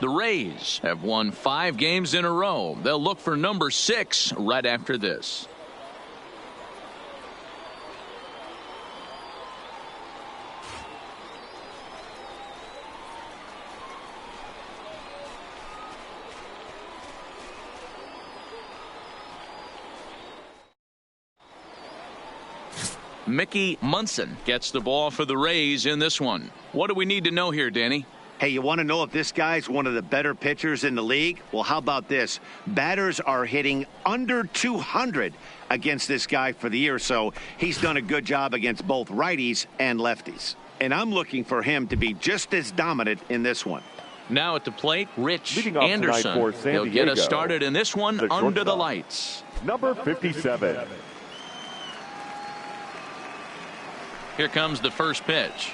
The Rays have won 5 games in a row. They'll look for number 6 right after this. Mickey Munson gets the ball for the Rays in this one. What do we need to know here, Danny? Hey, you want to know if this guy's one of the better pitchers in the league? Well, how about this? Batters are hitting under 200 against this guy for the year, so he's done a good job against both righties and lefties. And I'm looking for him to be just as dominant in this one. Now at the plate, Rich Anderson. He'll get us started in this one under the lights. Number 57. Here comes the first pitch.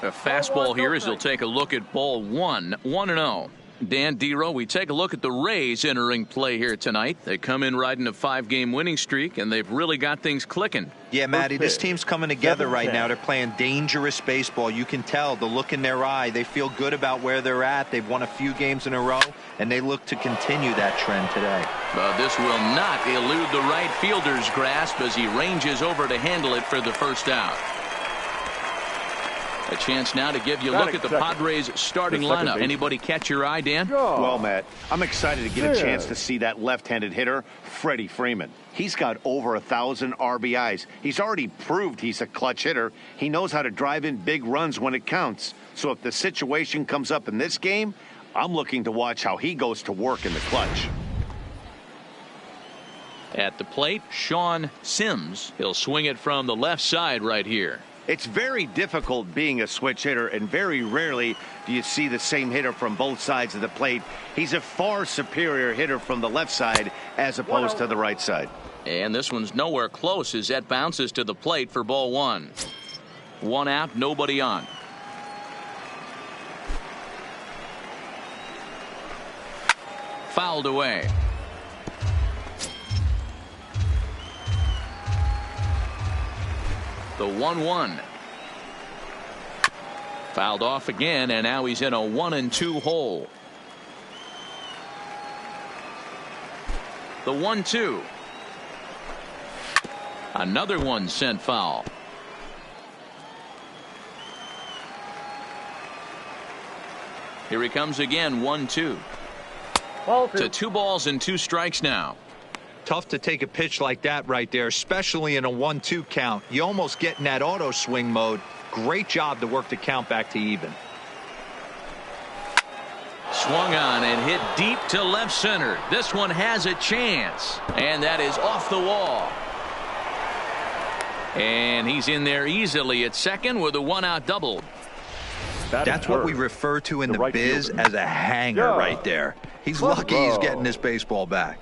A fastball here as he'll take a look at ball 1, 1-0. Dan Dero, we take a look at the Rays entering play here tonight. They come in riding a 5-game winning streak, and they've really got things clicking. Yeah, Matty, this team's coming together right now. They're playing dangerous baseball. You can tell the look in their eye. They feel good about where they're at. They've won a few games in a row, and they look to continue that trend today. But this will not elude the right fielder's grasp as he ranges over to handle it for the first out. A chance now to give you a look at the Padres starting lineup. Anybody catch your eye, Dan? Well, Matt, I'm excited to get a chance to see that left-handed hitter, Freddie Freeman. He's got over 1,000 RBIs. He's already proved he's a clutch hitter. He knows how to drive in big runs when it counts. So if the situation comes up in this game, I'm looking to watch how he goes to work in the clutch. At the plate, Sean Sims. He'll swing it from the left side right here. It's very difficult being a switch hitter, and very rarely do you see the same hitter from both sides of the plate. He's a far superior hitter from the left side as opposed to the right side. And this one's nowhere close as that bounces to the plate for ball 1. 1 out, nobody on. Fouled away. The 1-1. Fouled off again, and now he's in a 1-2 hole. The 1-2. Another one sent foul. Here he comes again, 1-2. To 2 balls and 2 strikes now. Tough to take a pitch like that right there, especially in a 1-2 count. You almost get in that auto swing mode. Great job to work the count back to even. Swung on and hit deep to left center. This one has a chance, and that is off the wall. And he's in there easily at second with a 1-out double. That's what we refer to in the biz as a hanger right there. He's lucky he's getting this baseball back.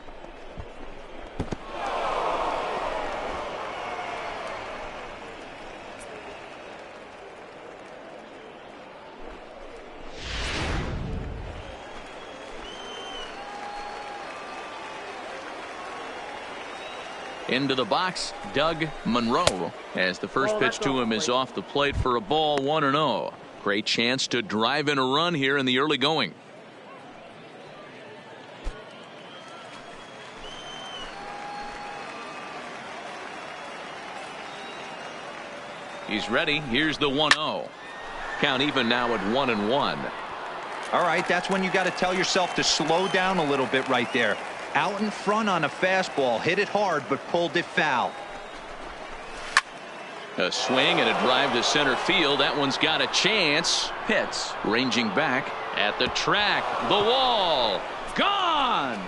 Into the box, Doug Monroe, as the first pitch to him is off the plate for a ball, 1-0. Great chance to drive in a run here in the early going. He's ready. Here's the 1-0. Count even now at 1-1. All right, that's when you got to tell yourself to slow down a little bit right there. Out in front on a fastball, hit it hard, but pulled it foul. A swing and a drive to center field. That one's got a chance. Pitts ranging back at the track. The wall. Gone.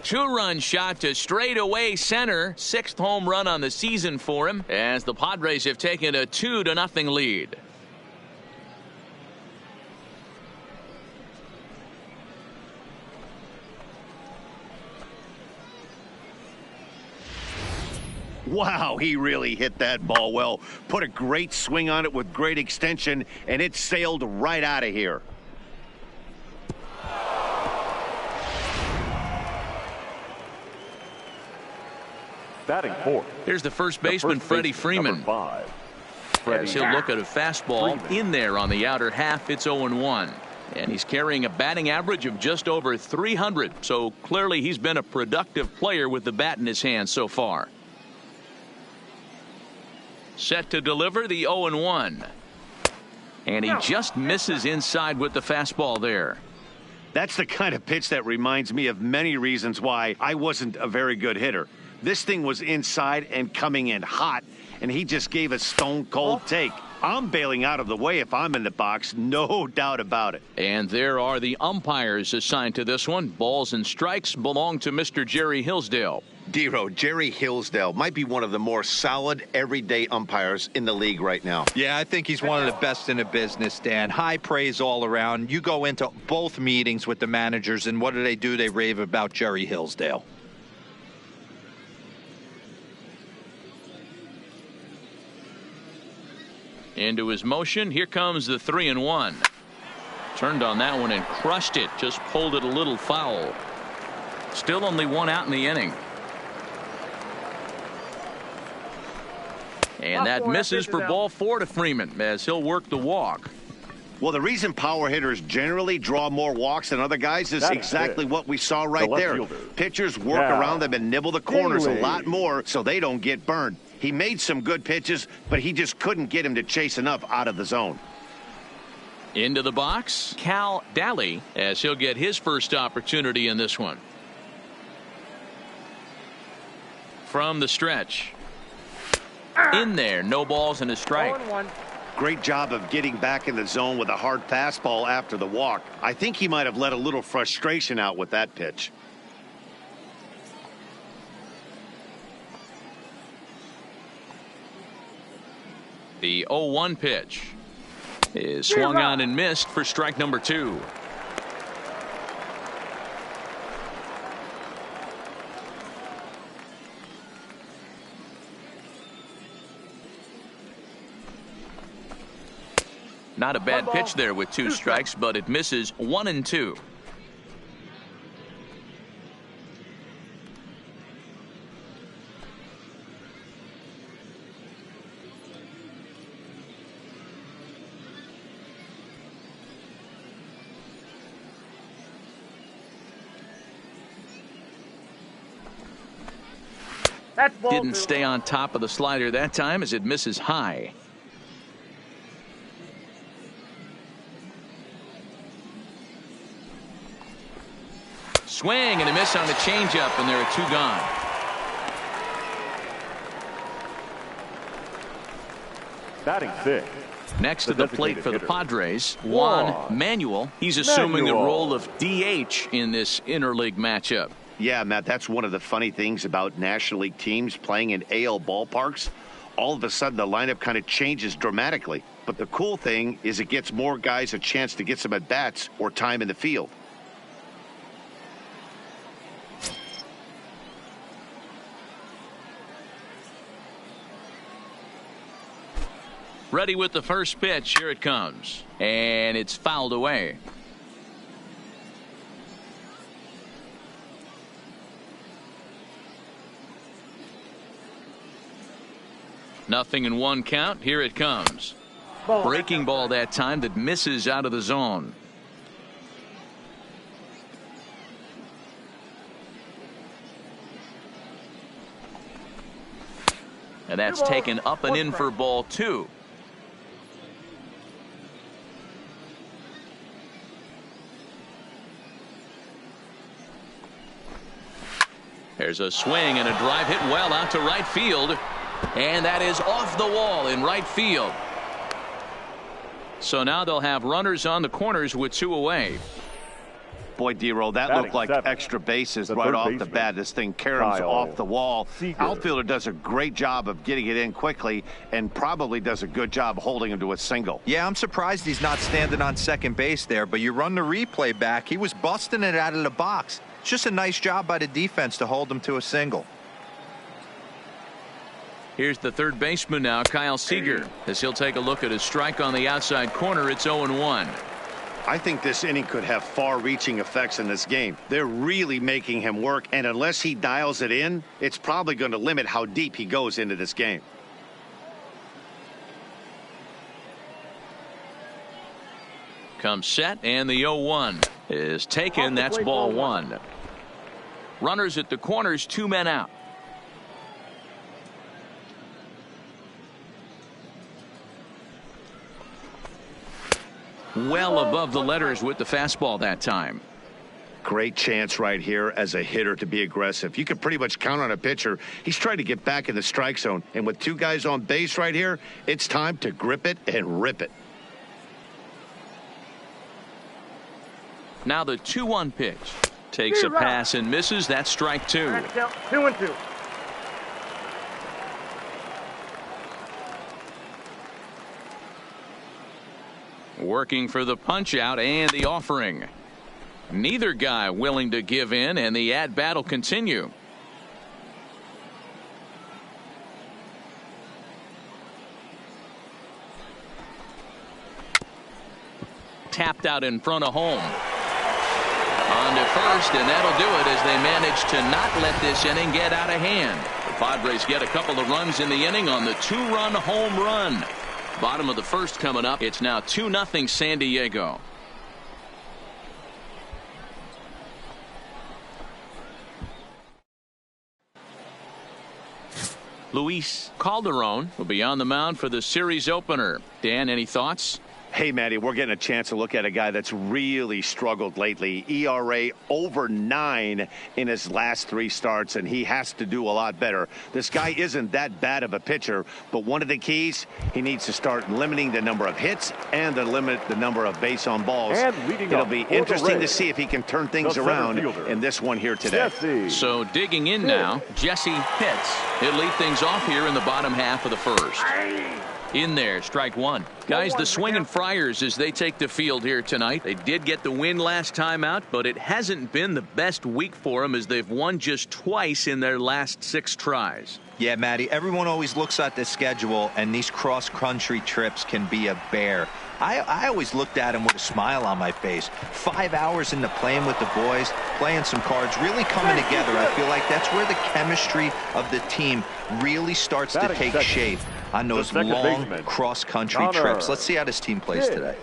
Two-run shot to straightaway center. 6th home run on the season for him as the Padres have taken a 2-0 lead. Wow, he really hit that ball well. Put a great swing on it with great extension, and it sailed right out of here. Batting fourth. Here's the first baseman, Freddie Freeman. As he'll look at a fastball in there on the outer half. It's 0-1. And he's carrying a batting average of just over 300. So clearly he's been a productive player with the bat in his hand so far. Set to deliver the 0-1. And he just misses inside with the fastball there. That's the kind of pitch that reminds me of many reasons why I wasn't a very good hitter. This thing was inside and coming in hot, and he just gave a stone-cold take. I'm bailing out of the way if I'm in the box, no doubt about it. And there are the umpires assigned to this one. Balls and strikes belong to Mr. Jerry Hillsdale. Dero, Jerry Hillsdale might be one of the more solid everyday umpires in the league right now. Yeah, I think he's one of the best in the business, Dan. High praise all around. You go into both meetings with the managers, and what do? They rave about Jerry Hillsdale. Into his motion. Here comes the 3-1. Turned on that one and crushed it. Just pulled it a little foul. Still only one out in the inning. And that misses for ball 4 to Freeman as he'll work the walk. Well, the reason power hitters generally draw more walks than other guys is exactly what we saw right there. Pitchers work around them and nibble the corners a lot more so they don't get burned. He made some good pitches, but he just couldn't get him to chase enough out of the zone. Into the box, Cal Daly, as he'll get his first opportunity in this one. From the stretch. In there, no balls and a strike. Great job of getting back in the zone with a hard fastball after the walk. I think he might have let a little frustration out with that pitch. The 0-1 pitch is swung on and missed for strike number 2. Not a bad pitch there with 2 strikes, but it misses 1-2. Didn't stay on top of the slider that time as it misses high. Swing and a miss on the changeup, and there are 2 gone. Batting 6. Next to the plate for the Padres, Juan Manuel. He's assuming the role of DH in this interleague matchup. Yeah, Matt, that's one of the funny things about National League teams playing in AL ballparks. All of a sudden, the lineup kind of changes dramatically. But the cool thing is it gets more guys a chance to get some at-bats or time in the field. Ready with the first pitch. Here it comes. And it's fouled away. Nothing in 1 count. Here it comes. Breaking ball that time that misses out of the zone. And that's taken up and in for ball 2. There's a swing and a drive hit well out to right field. And that is off the wall in right field. So now they'll have runners on the corners with 2 away. Boy, Dero, that looked like extra bases right off the bat. This thing caroms off the wall. Outfielder does a great job of getting it in quickly and probably does a good job holding him to a single. Yeah, I'm surprised he's not standing on second base there, but you run the replay back. He was busting it out of the box. It's just a nice job by the defense to hold him to a single. Here's the third baseman now, Kyle Seager, as he'll take a look at his strike on the outside corner. It's 0-1. I think this inning could have far-reaching effects in this game. They're really making him work, and unless he dials it in, it's probably going to limit how deep he goes into this game. Comes set, and the 0-1 is taken. That's ball one. Runners at the corners, 2 men out. Well above the letters with the fastball that time. Great chance right here as a hitter to be aggressive. You can pretty much count on a pitcher. He's trying to get back in the strike zone. And with 2 guys on base right here, it's time to grip it and rip it. Now the 2-1 pitch. Takes a pass and misses. That's strike 2. 2-2. Working for the punch out and the offering. Neither guy willing to give in, and the at-bat will continue. Tapped out in front of home. On to first, and that'll do it as they manage to not let this inning get out of hand. The Padres get a couple of runs in the inning on the 2-run home run. Bottom of the first coming up. It's now 2-0 San Diego. Luis Calderon will be on the mound for the series opener. Dan, any thoughts? Hey, Matty, we're getting a chance to look at a guy that's really struggled lately. ERA over 9 in his last 3 starts, and he has to do a lot better. This guy isn't that bad of a pitcher, but one of the keys, he needs to start limiting the number of hits and to limit the number of base on balls. It'll be interesting to see if he can turn things around in this one here today. Jesse. So digging in now, Jesse Pitts. He'll lead things off here in the bottom half of the first. In there, strike 1. Guys, the swinging Friars as they take the field here tonight. They did get the win last time out, but it hasn't been the best week for them as they've won just twice in their last 6 tries. Yeah, Matty, everyone always looks at the schedule, and these cross-country trips can be a bear. I always looked at him with a smile on my face. 5 hours into playing with the boys, playing some cards, really coming together. I feel like that's where the chemistry of the team really starts to take shape on those long cross-country trips. Let's see how this team plays today.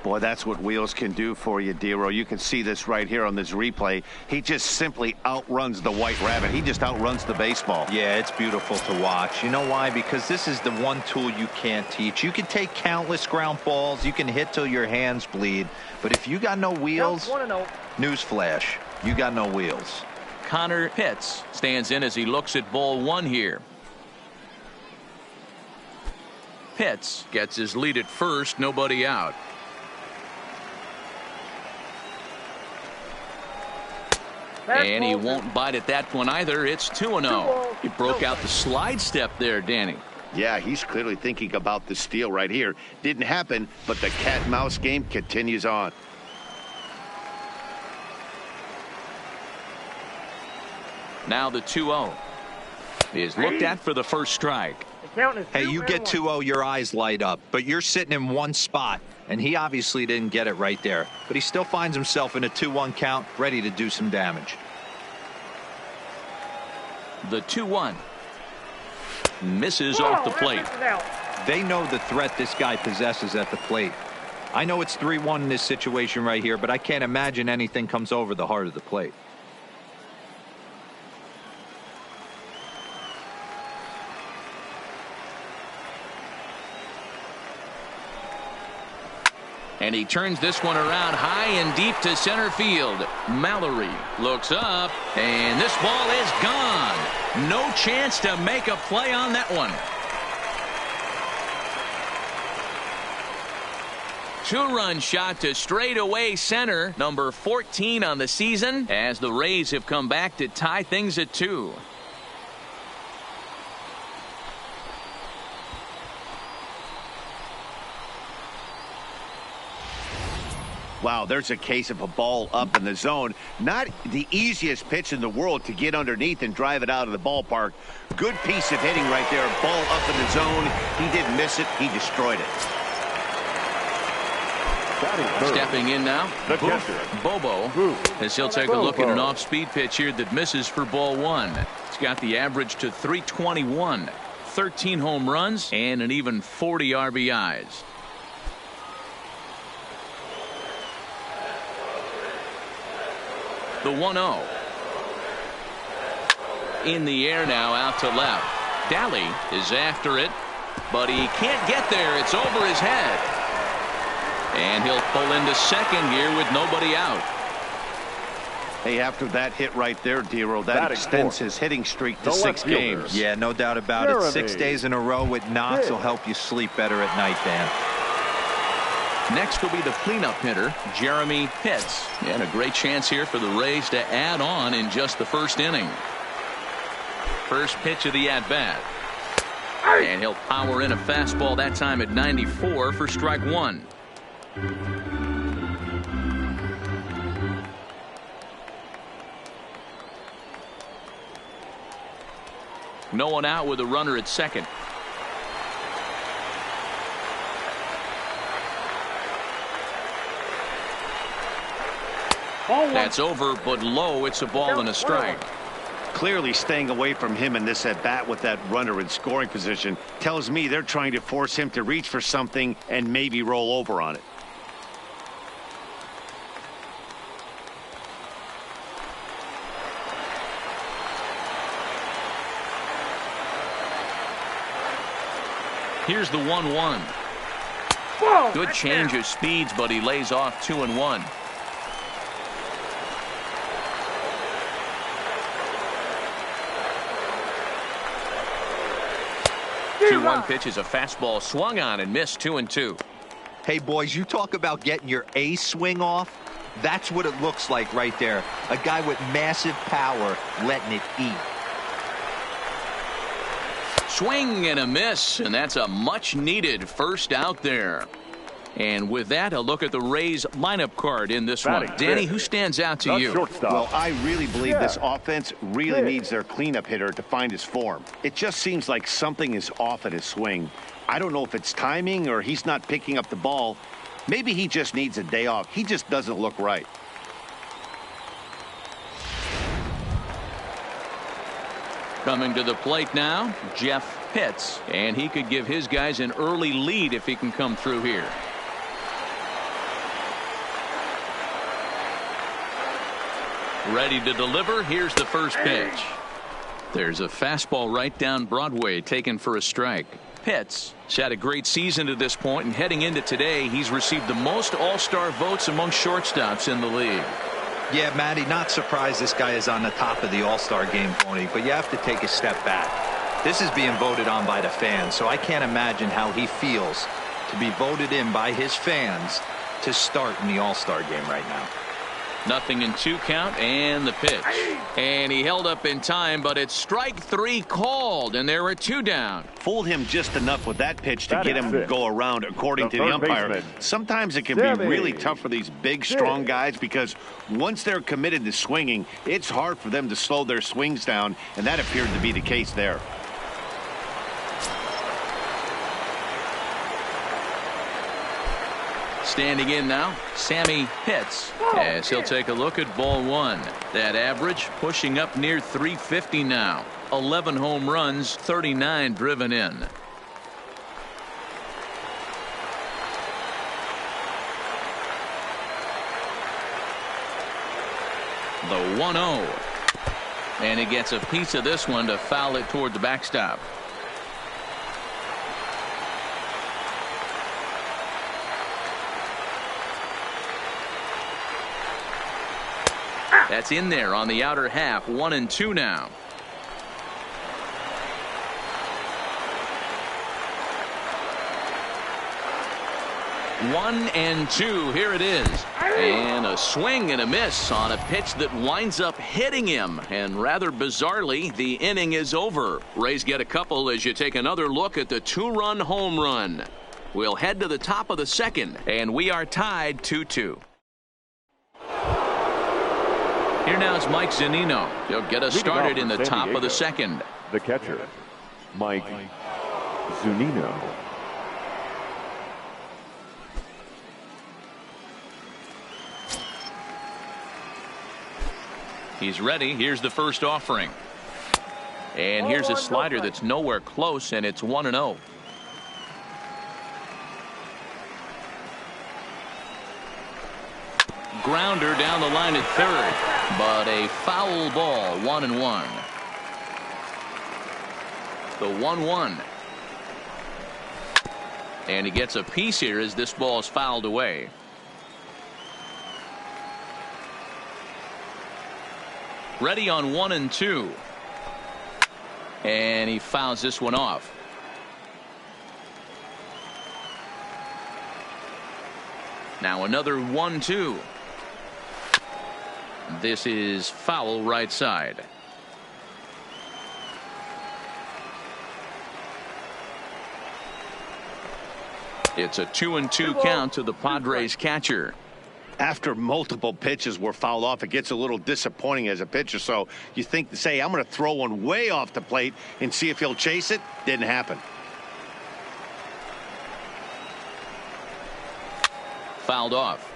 Boy, that's what wheels can do for you, Dero. You can see this right here on this replay. He just simply outruns the White Rabbit. He just outruns the baseball. Yeah, it's beautiful to watch. You know why? Because this is the one tool you can't teach. You can take countless ground balls. You can hit till your hands bleed. But if you got no wheels, newsflash, you got no wheels. Connor Pitts stands in as he looks at ball 1 here. Pitts gets his lead at first, nobody out. And he won't bite at that one either. It's 2-0. He broke out the slide step there, Danny. Yeah, he's clearly thinking about the steal right here. Didn't happen, but the cat-mouse game continues on. Now the 2-0 is looked at for the first strike. Hey, you get 2-0, your eyes light up, but you're sitting in one spot, and he obviously didn't get it right there. But he still finds himself in a 2-1 count, ready to do some damage. The 2-1 misses off the plate. They know the threat this guy possesses at the plate. I know it's 3-1 in this situation right here, but I can't imagine anything comes over the heart of the plate. And he turns this one around high and deep to center field. Mallory looks up, and this ball is gone. No chance to make a play on that one. 2-run shot to straightaway center, number 14 on the season, as the Rays have come back to tie things at 2. Wow, there's a case of a ball up in the zone. Not the easiest pitch in the world to get underneath and drive it out of the ballpark. Good piece of hitting right there. Ball up in the zone. He didn't miss it. He destroyed it. Batting third. Stepping in now, The catcher. Bobo, as he'll take a look at an off-speed pitch here that misses for ball one. It's got the average to 321, 13 home runs, and an even 40 RBIs. The 1-0. In the air now, out to left. Daly is after it, but he can't get there. It's over his head. And he'll pull into second here with nobody out. Hey, after that hit right there, Dero, that extends his hitting streak to 6 games. Yeah, no doubt about it. 6 days in a row with knocks will help you sleep better at night, Dan. Next will be the cleanup hitter, Jeremy Pitts. And a great chance here for the Rays to add on in just the first inning. First pitch of the at-bat. And he'll power in a fastball that time at 94 for strike one. No one out with a runner at second. That's over, but low. It's a ball and a strike. Clearly staying away from him in this at-bat with that runner in scoring position tells me they're trying to force him to reach for something and maybe roll over on it. Here's the 1-1. Good change of speeds, but he lays off 2-1. 2-1 pitch is a fastball swung on and missed 2-2. Hey, boys, you talk about getting your A swing off. That's what it looks like right there. A guy with massive power letting it eat. Swing and a miss, and that's a much-needed first out there. And with that, a look at the Rays lineup card in this one. Danny, who stands out to you? Well, I really believe this offense really needs their cleanup hitter to find his form. It just seems like something is off at his swing. I don't know if it's timing or he's not picking up the ball. Maybe he just needs a day off. He just doesn't look right. Coming to the plate now, Jeff Pitts. And he could give his guys an early lead if he can come through here. Ready to deliver. Here's the first pitch. There's a fastball right down Broadway taken for a strike. Pitts has had a great season to this point, and heading into today, he's received the most all-star votes among shortstops in the league. Yeah, Matty, not surprised this guy is on the top of the all-star game, Tony, but you have to take a step back. This is being voted on by the fans, so I can't imagine how he feels to be voted in by his fans to start in the all-star game right now. 0-2 count, and the pitch. And he held up in time, but it's strike three called, and there are two down. Fooled him just enough with that pitch to get him to go around, according to the umpire. Sometimes it can be really tough for these big, strong guys because once they're committed to swinging, it's hard for them to slow their swings down, and that appeared to be the case there. Standing in now, Sammy Pitts, as he'll take a look at ball one. That average pushing up near 350 now. 11 home runs, 39 driven in. The 1-0. And he gets a piece of this one to foul it toward the backstop. That's in there on the outer half. 1-2 now. One and two. Here it is. And a swing and a miss on a pitch that winds up hitting him. And rather bizarrely, the inning is over. Rays get a couple as you take another look at the two-run home run. We'll head to the top of the second, and we are tied 2-2. Here now is Mike Zunino. He'll get us started in the top of the second. The catcher, Mike Zunino. He's ready. Here's the first offering. And here's a slider that's nowhere close, and it's 1-0. Grounder down the line at third, but a foul ball. 1-1. The 1-1. And he gets a piece here as this ball is fouled away. Ready on 1-2. And he fouls this one off. Now another 1-2. This is foul right side. It's a 2-2 count to the Padres catcher. After multiple pitches were fouled off, it gets a little disappointing as a pitcher. So you think to say, I'm going to throw one way off the plate and see if he'll chase it. Didn't happen. Fouled off.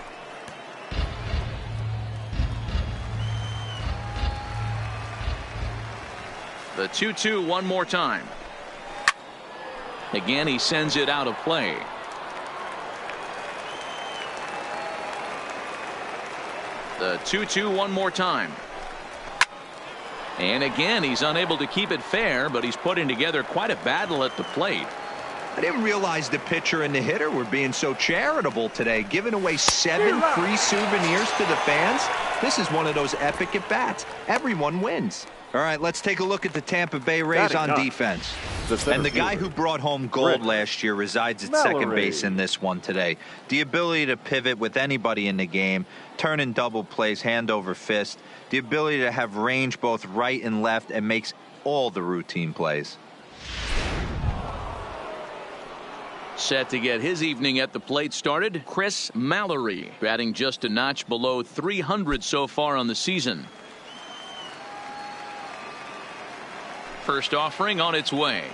The 2-2 one more time. Again, he sends it out of play. The 2-2 one more time. And again, he's unable to keep it fair, but he's putting together quite a battle at the plate. I didn't realize the pitcher and the hitter were being so charitable today, giving away 7 free souvenirs to the fans. This is one of those epic at-bats. Everyone wins. All right, let's take a look at the Tampa Bay Rays on defense. And the guy who brought home gold last year resides at second base in this one today. The ability to pivot with anybody in the game, turn in double plays, hand over fist. The ability to have range both right and left and makes all the routine plays. Set to get his evening at the plate started, Chris Mallory, batting just a notch below 300 so far on the season. First offering on its way.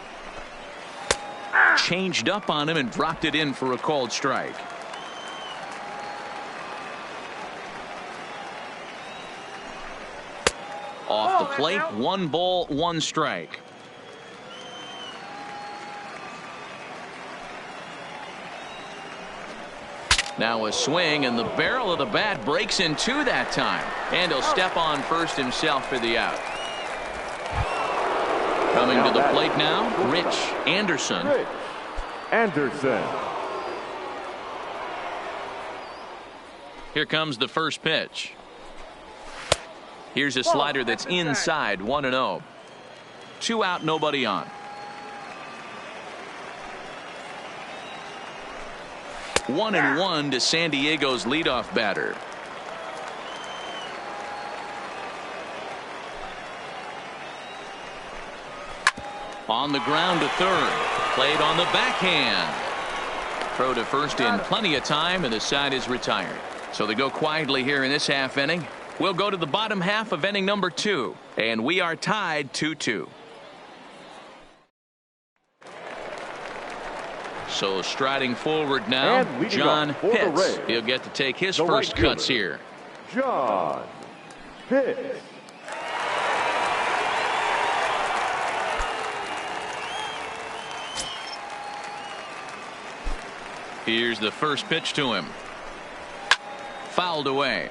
Changed up on him and dropped it in for a called strike. Off the plate, 1 ball, 1 strike. Now a swing, and the barrel of the bat breaks in 2 that time. And he'll step on first himself for the out. Coming to the plate now, Rich Anderson. Rich Anderson. Here comes the first pitch. Here's a slider that's inside, 1-0. 2 out, nobody on. 1-1 to San Diego's leadoff batter. On the ground to third. Played on the backhand. Throw to first in plenty of time, and the side is retired. So they go quietly here in this half inning. We'll go to the bottom half of inning number 2, and we are tied 2-2. So striding forward now, John Pitts. He'll get to take his first cuts here. John Pitts. Here's the first pitch to him. Fouled away.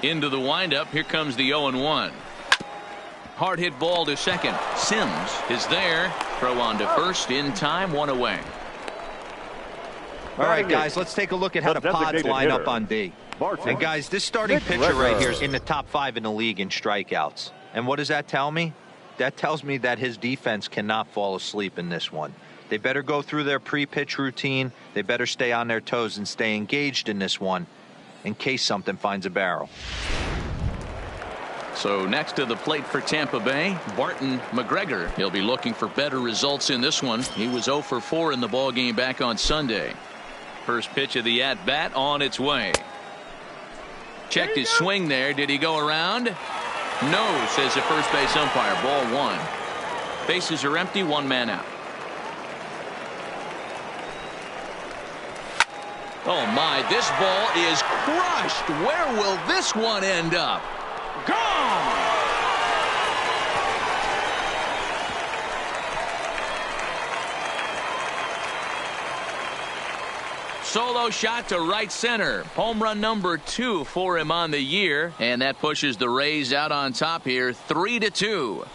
Into the windup. Here comes the 0-1. Hard hit ball to second. Sims is there. Throw on to first in time. 1 away. All right, guys, let's take a look at how the Pods line up on D. And guys, this starting pitcher right here is in the top 5 in the league in strikeouts. And what does that tell me? That tells me that his defense cannot fall asleep in this one. They better go through their pre-pitch routine. They better stay on their toes and stay engaged in this one in case something finds a barrel. So next to the plate for Tampa Bay, Barton McGregor. He'll be looking for better results in this one. He was 0 for 4 in the ballgame back on Sunday. First pitch of the at-bat on its way. Checked his swing there. Did he go around? No, says the first base umpire. Ball 1. Bases are empty. 1 man out. Oh my, this ball is crushed. Where will this one end up? Gone! Solo shot to right center. Home run number 2 for him on the year. And that pushes the Rays out on top here 3-2.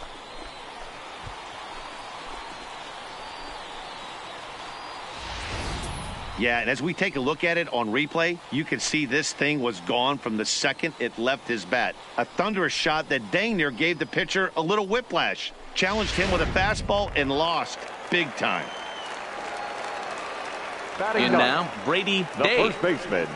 Yeah, and as we take a look at it on replay, you can see this thing was gone from the second it left his bat. A thunderous shot that dang near gave the pitcher a little whiplash. Challenged him with a fastball and lost big time. In now, Brady Day. First baseman,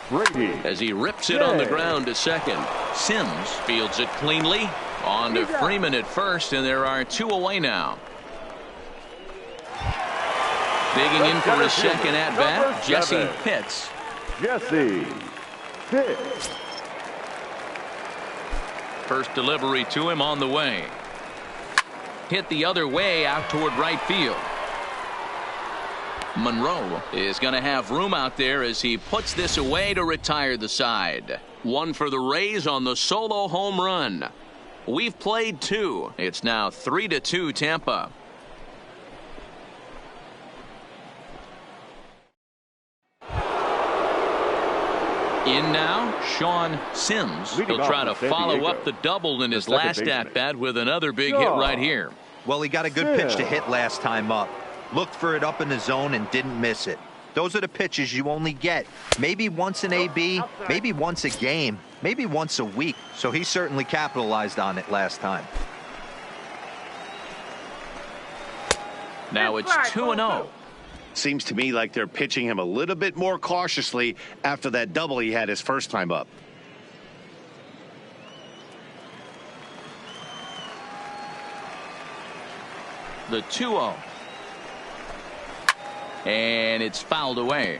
Brady. As he rips it on the ground to second. Sims fields it cleanly. On to Freeman at first, and there are 2 away now. Digging in for his second at-bat, Jesse Pitts. Jesse Pitts. First delivery to him on the way. Hit the other way out toward right field. Monroe is going to have room out there as he puts this away to retire the side. 1 for the Rays on the solo home run. We've played 2. It's now 3-2 Tampa. In now, Sean Sims. He'll try to follow up the double in his last at-bat with another big hit right here. Well, he got a good pitch to hit last time up. Looked for it up in the zone and didn't miss it. Those are the pitches you only get maybe once an AB, maybe once a game, maybe once a week. So he certainly capitalized on it last time. Now it's 2-0. Seems to me like they're pitching him a little bit more cautiously after that double he had his first time up. The 2-0. And it's fouled away.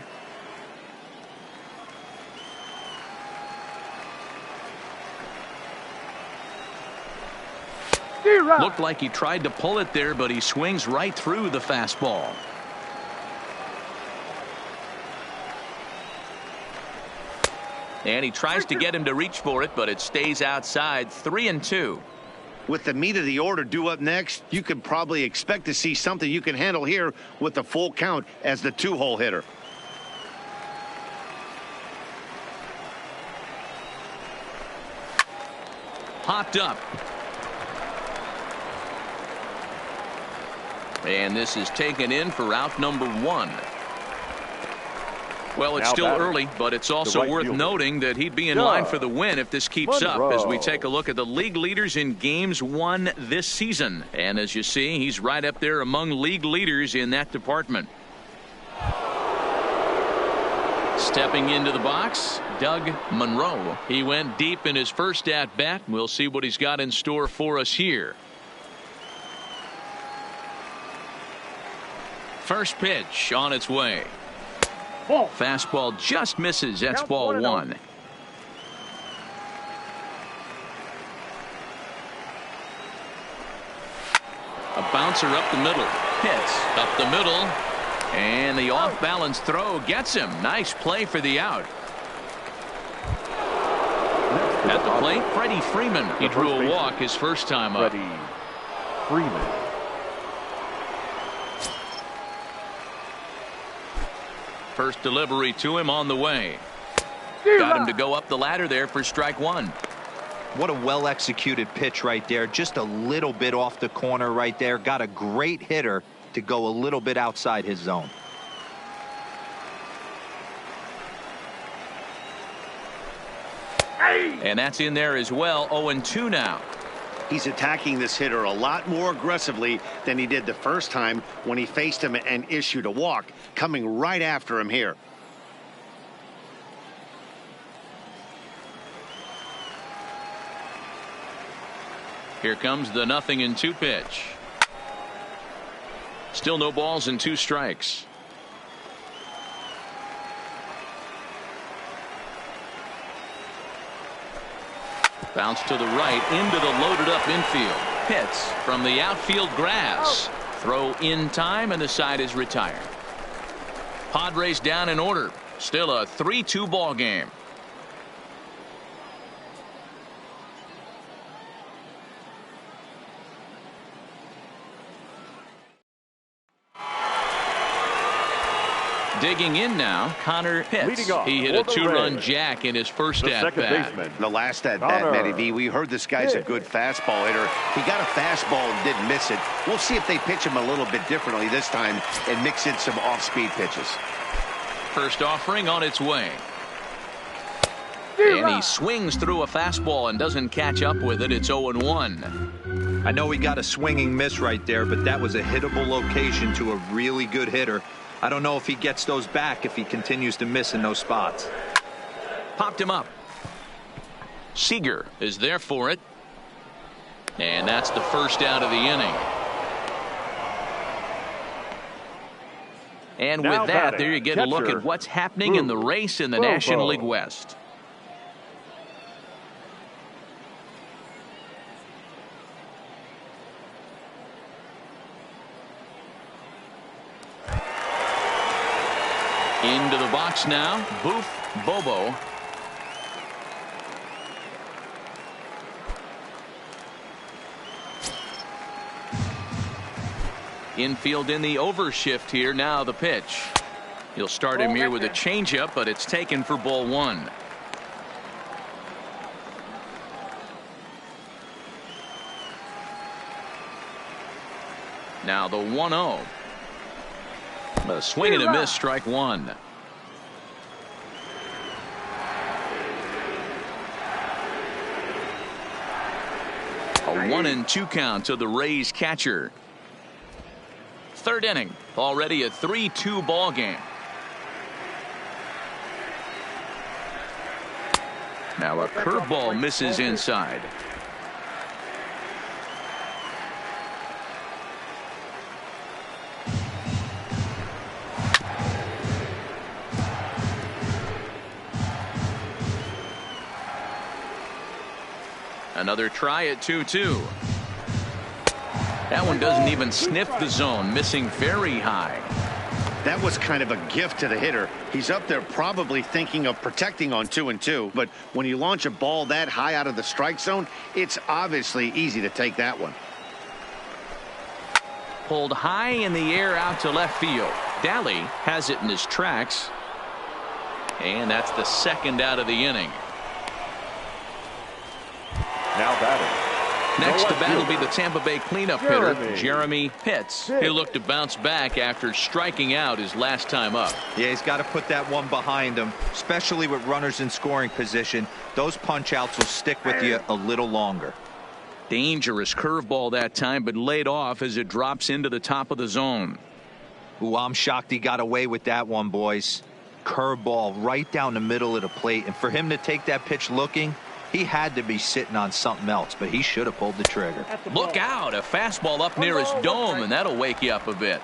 Looked like he tried to pull it there, but he swings right through the fastball. And he tries to get him to reach for it, but it stays outside. 3-2. With the meat of the order due up next, you could probably expect to see something you can handle here with the full count as the 2-hole hitter. Popped up. And this is taken in for out number 1. Well, it's Now still batting, early, but it's also right worth fielder, noting that he'd be in line for the win if this keeps up as we take a look at the league leaders in games won this season. And as you see, he's right up there among league leaders in that department. Stepping into the box, Doug Monroe. He went deep in his first at-bat. We'll see what he's got in store for us here. First pitch on its way. Fastball just misses. That's ball 1. A bouncer up the middle. Hits up the middle. And the off-balance throw gets him. Nice play for the out. At the plate, Freddie Freeman. He drew a walk his first time up. Freddie Freeman. First delivery to him on the way. Got him to go up the ladder there for strike 1. What a well-executed pitch right there. Just a little bit off the corner right there. Got a great hitter to go a little bit outside his zone. And that's in there as well. 0-2 now. He's attacking this hitter a lot more aggressively than he did the first time when he faced him and issued a walk, coming right after him here. Here comes the 0-2 pitch. Still no balls and 2 strikes. Bounce to the right into the loaded up infield. Pitts from the outfield grass. Throw in time and the side is retired. Padres down in order. Still a 3-2 ball game. Digging in now, Connor Pitts. He hit a 2-run jack in his first at-bat. The last at-bat, Matty V, we heard this guy's a good fastball hitter. He got a fastball and didn't miss it. We'll see if they pitch him a little bit differently this time and mix in some off-speed pitches. First offering on its way. And he swings through a fastball and doesn't catch up with it. It's 0-1. I know he got a swinging miss right there, but that was a hittable location to a really good hitter. I don't know if he gets those back if he continues to miss in those spots. Popped him up. Seager is there for it. And that's the first out of the inning. And with that, there you get a look at what's happening in the race in the National League West. Into the box now, Boof Bobo. Infield in the overshift here. Now the pitch. He'll start him here with a changeup, but it's taken for ball 1. Now the 1-0. A swing and a miss, strike 1. A 1-2 count to the Rays catcher. Third inning, already a 3-2 ball game. Now a curveball misses inside. Another try at 2-2. That one doesn't even sniff the zone, missing very high. That was kind of a gift to the hitter. He's up there probably thinking of protecting on 2-2, but when you launch a ball that high out of the strike zone, it's obviously easy to take that one. Pulled high in the air out to left field. Daly has it in his tracks. And that's the second out of the inning. Now batting. Next to bat will be the Tampa Bay cleanup hitter, Jeremy Pitts. He'll look to bounce back after striking out his last time up. Yeah, he's got to put that one behind him, especially with runners in scoring position. Those punch outs will stick with you a little longer. Dangerous curveball that time, but laid off as it drops into the top of the zone. Ooh, I'm shocked he got away with that one, boys. Curveball right down the middle of the plate, and for him to take that pitch looking, he had to be sitting on something else, but he should have pulled the trigger. Look out, a fastball up near his dome, and that'll wake you up a bit.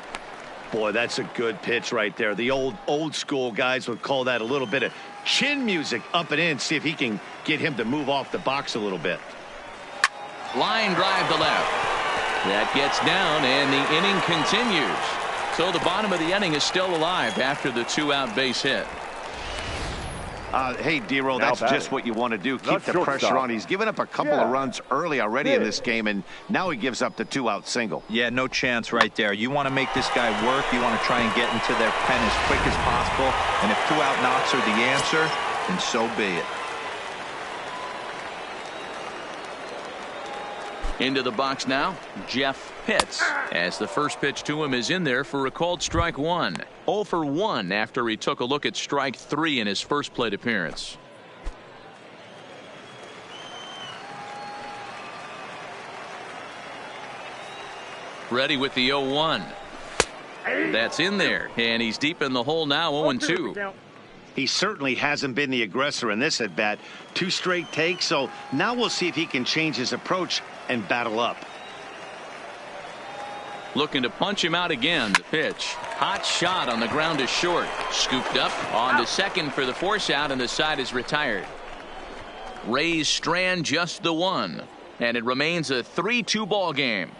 Boy, that's a good pitch right there. The old school guys would call that a little bit of chin music up and in. See if he can get him to move off the box a little bit. Line drive to left. That gets down, and the inning continues. So the bottom of the inning is still alive after the 2-out base hit. Hey, D-Roll, that's just what you want to do. Keep the pressure on. He's given up a couple of runs early already in this game, and now he gives up the 2-out single. Yeah, no chance right there. You want to make this guy work. You want to try and get into their pen as quick as possible. And if 2-out knocks are the answer, then so be it. Into the box now, Jeff Pitts, as the first pitch to him is in there for a called strike 1. 0 for 1 after he took a look at strike 3 in his first plate appearance. Ready with the 0-1. That's in there, and he's deep in the hole now, 0-2. He certainly hasn't been the aggressor in this at bat. 2 straight takes, so now we'll see if he can change his approach and battle up. Looking to punch him out again. The pitch. Hot shot on the ground is short. Scooped up on to second for the force out, and the side is retired. Rays strand just the 1, and it remains a 3-2 ball game.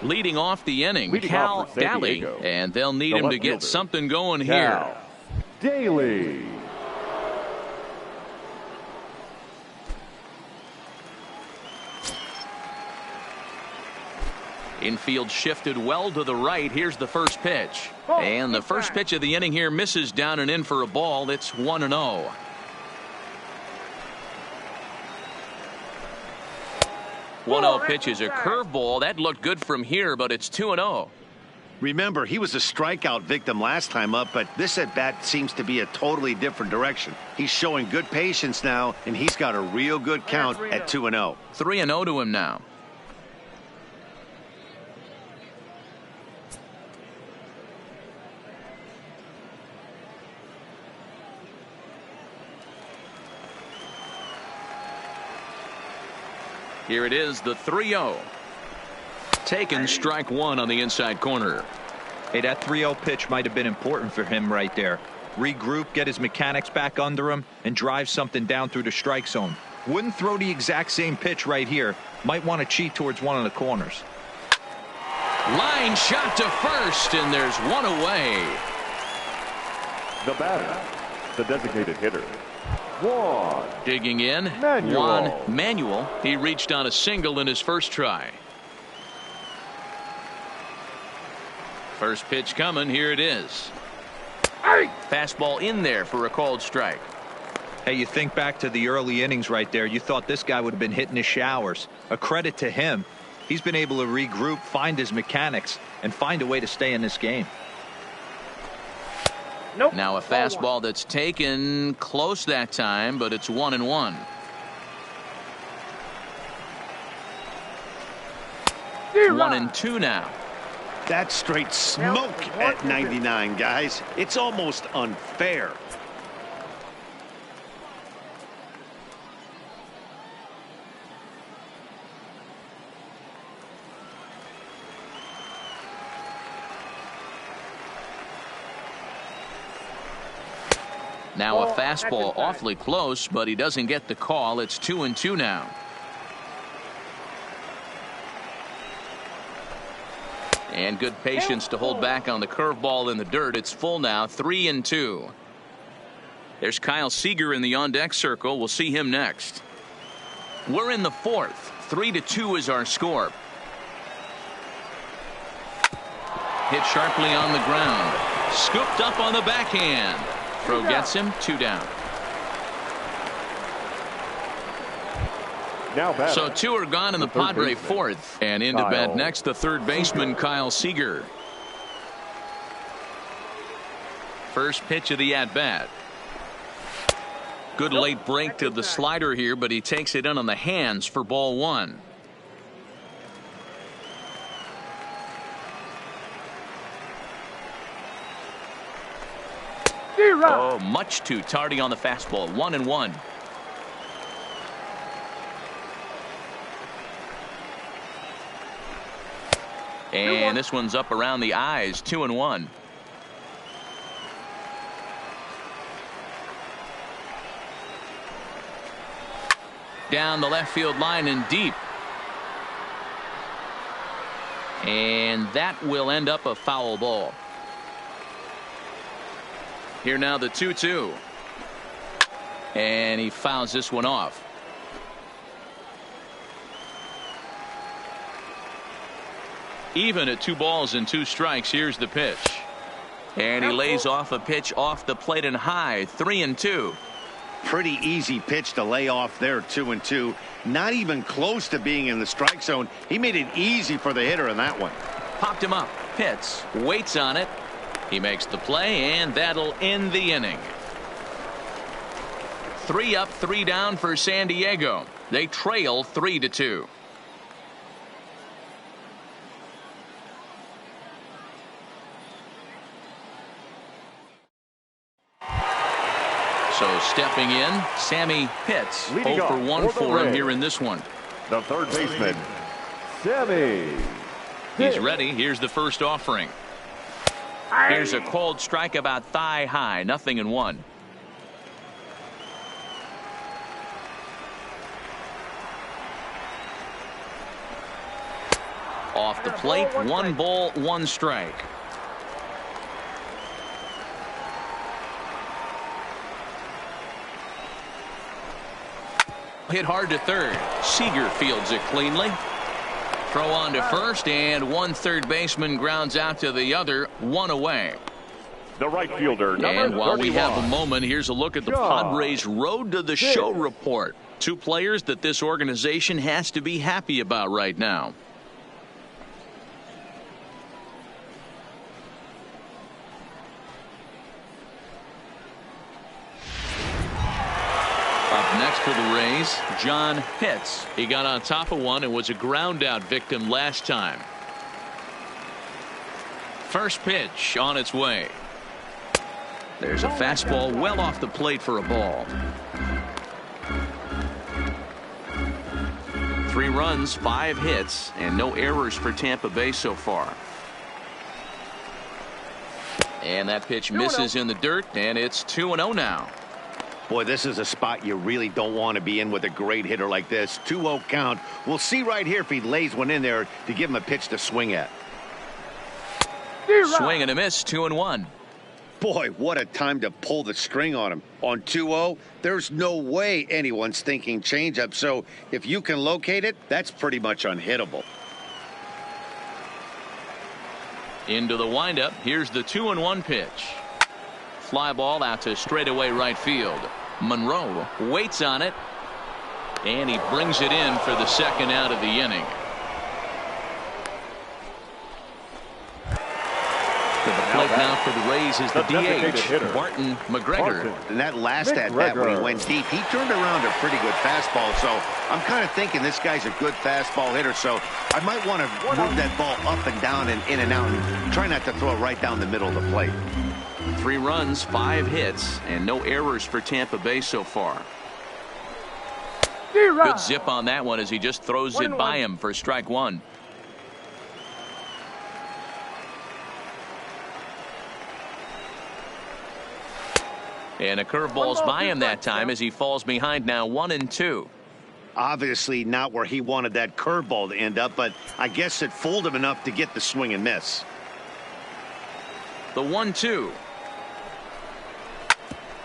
Leading off the inning, Leading Cal off for San Daly, Diego, and they'll need the him left to get fielder, something going here. Cal Daly. Infield shifted well to the right. Here's the first pitch. And the first pitch of the inning here misses down and in for a ball. It's 1-0. One 0 pitch is a curveball. That looked good from here, but it's 2-0. Remember, he was a strikeout victim last time up, but this at-bat seems to be a totally different direction. He's showing good patience now, and he's got a real good count at 2-0. 3-0 to him now. Here it is, the 3-0. Taken, strike one on the inside corner. Hey, that 3-0 pitch might have been important for him right there. Regroup, get his mechanics back under him, and drive something down through the strike zone. Wouldn't throw the exact same pitch right here. Might want to cheat towards one of the corners. Line shot to first, and there's one away. The batter, the designated hitter, Juan. Digging in, Manuel. Juan Manuel. He reached on a single in his first try. First pitch coming. Here it is. Fastball in there for a called strike. Hey, you think back to the early innings right there. You thought this guy would have been hitting his showers. A credit to him. He's been able to regroup, find his mechanics, and find a way to stay in this game. Nope. Now a fastball that's taken close that time, but it's 1-1. One and two now. That's straight smoke at 99, guys. It's almost unfair. Now a fastball awfully close, but he doesn't get the call. It's 2-2 now. And good patience to hold back on the curveball in the dirt. It's full now, 3-2. There's Kyle Seager in the on-deck circle. We'll see him next. We're in the fourth. 3-2 is our score. Hit sharply on the ground. Scooped up on the backhand. Throw gets him, 2 down. Now batter, So 2 are gone in the third Padre baseman, fourth. And into Kyle bat next, the third baseman, Kyle Seager. First pitch of the at-bat. Good late break to the slider here, but he takes it in on the hands for ball one. Oh, much too tardy on the fastball. 1-1. And this one's up around the eyes. 2-1. Down the left field line and deep. And that will end up a foul ball. Here now the 2-2. And he fouls this one off. Even at 2 balls and 2 strikes. Here's the pitch. And he lays off a pitch off the plate and high. 3-2. Pretty easy pitch to lay off there, 2-2. Not even close to being in the strike zone. He made it easy for the hitter in that one. Popped him up. Hits. Waits on it. He makes the play, and that'll end the inning. 3 up, 3 down for San Diego. They trail 3-2. So stepping in, Sammy Pitts. Leading 0 for off 1 for the for him Rays, here in this one. the third baseman, Sammy. He's ready. Here's the first offering. Here's a cold strike about thigh high. 0-1. Off the plate, 1 ball, 1 strike. Hit hard to third. Seager fields it cleanly. Throw on to first, and 1 third baseman grounds out to the other, 1 away. The right fielder, number And while 31. we have a moment, here's a look at the Padres' road to the show report. 2 players that this organization has to be happy about right now. Up next for the Rays, John Pitts. He got on top of one and was a ground out victim last time. First pitch on its way. There's a fastball well off the plate for a ball. 3 runs, 5 hits, and no errors for Tampa Bay so far. And that pitch misses in the dirt, and it's 2-0 now. Boy, this is a spot you really don't want to be in with a great hitter like this. 2-0 count. We'll see right here if he lays one in there to give him a pitch to swing at. Swing and a miss, 2-1. Boy, what a time to pull the string on him. On 2-0, there's no way anyone's thinking changeup. So if you can locate it, that's pretty much unhittable. Into the windup. Here's the 2-1 pitch. Fly ball out to straightaway right field. Monroe waits on it, and he brings it in for the second out of the inning. To the plate now for the Rays is the DH, Martin McGregor. And that last at bat when he went deep, he turned around a pretty good fastball. So I'm kind of thinking this guy's a good fastball hitter. So I might want to move that ball up and down and in and out and try not to throw it right down the middle of the plate. 3 runs, 5 hits, and no errors for Tampa Bay so far. Good zip on that one as he just throws it by him for strike 1. And a curveball's by him that time as he falls behind now 1-2. Obviously not where he wanted that curveball to end up, but I guess it fooled him enough to get the swing and miss. The 1-2.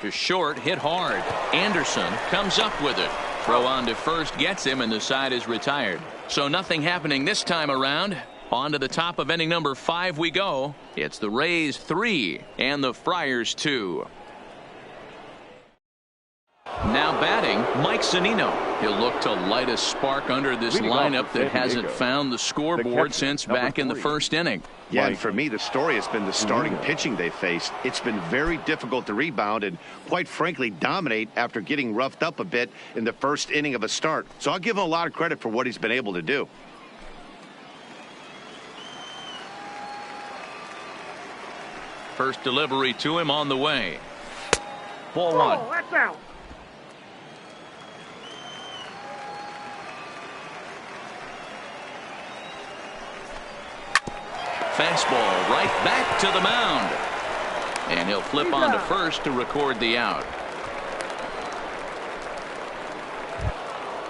To short, hit hard. Anderson comes up with it. Throw on to first gets him, and the side is retired. So nothing happening this time around. On to the top of inning number 5 we go. It's the Rays 3 and the Friars 2. Now batting, Mike Zunino. He'll look to light a spark under this lineup that hasn't found the scoreboard since back in the first inning. Yeah, and for me, the story has been the starting pitching they faced. It's been very difficult to rebound and, quite frankly, dominate after getting roughed up a bit in the first inning of a start. So I'll give him a lot of credit for what he's been able to do. First delivery to him on the way. Ball 1. Oh, that's out. Fastball right back to the mound. And he'll flip on to first to record the out.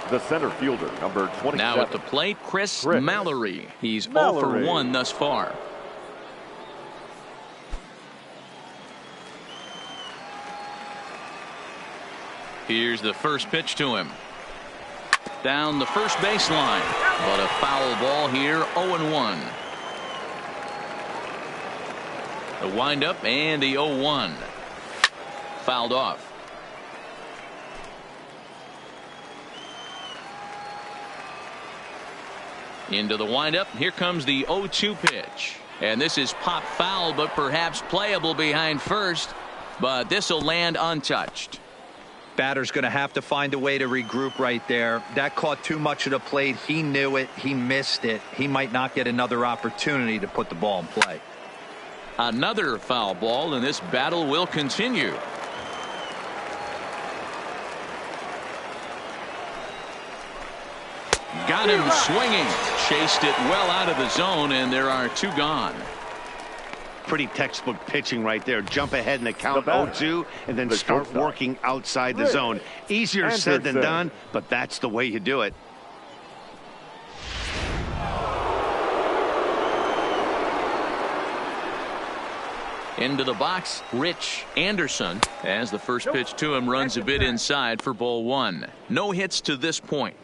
The center fielder, number 27. Now at the plate, Chris Mallory. He's 0 for 1 thus far. Here's the first pitch to him. Down the first baseline. But a foul ball here, 0-1. The windup and the 0-1. Fouled off. Into the windup. Here comes the 0-2 pitch. And this is pop foul, but perhaps playable behind first. But this will land untouched. Batter's going to have to find a way to regroup right there. That caught too much of the plate. He knew it. He missed it. He might not get another opportunity to put the ball in play. Another foul ball, and this battle will continue. Got him swinging. Chased it well out of the zone, and there are 2 gone. Pretty textbook pitching right there. Jump ahead in the count 0-2 and then start working outside the zone. Easier said than done, but that's the way you do it. Into the box, Rich Anderson, as the first pitch to him runs a bit inside for ball one. No hits to this point.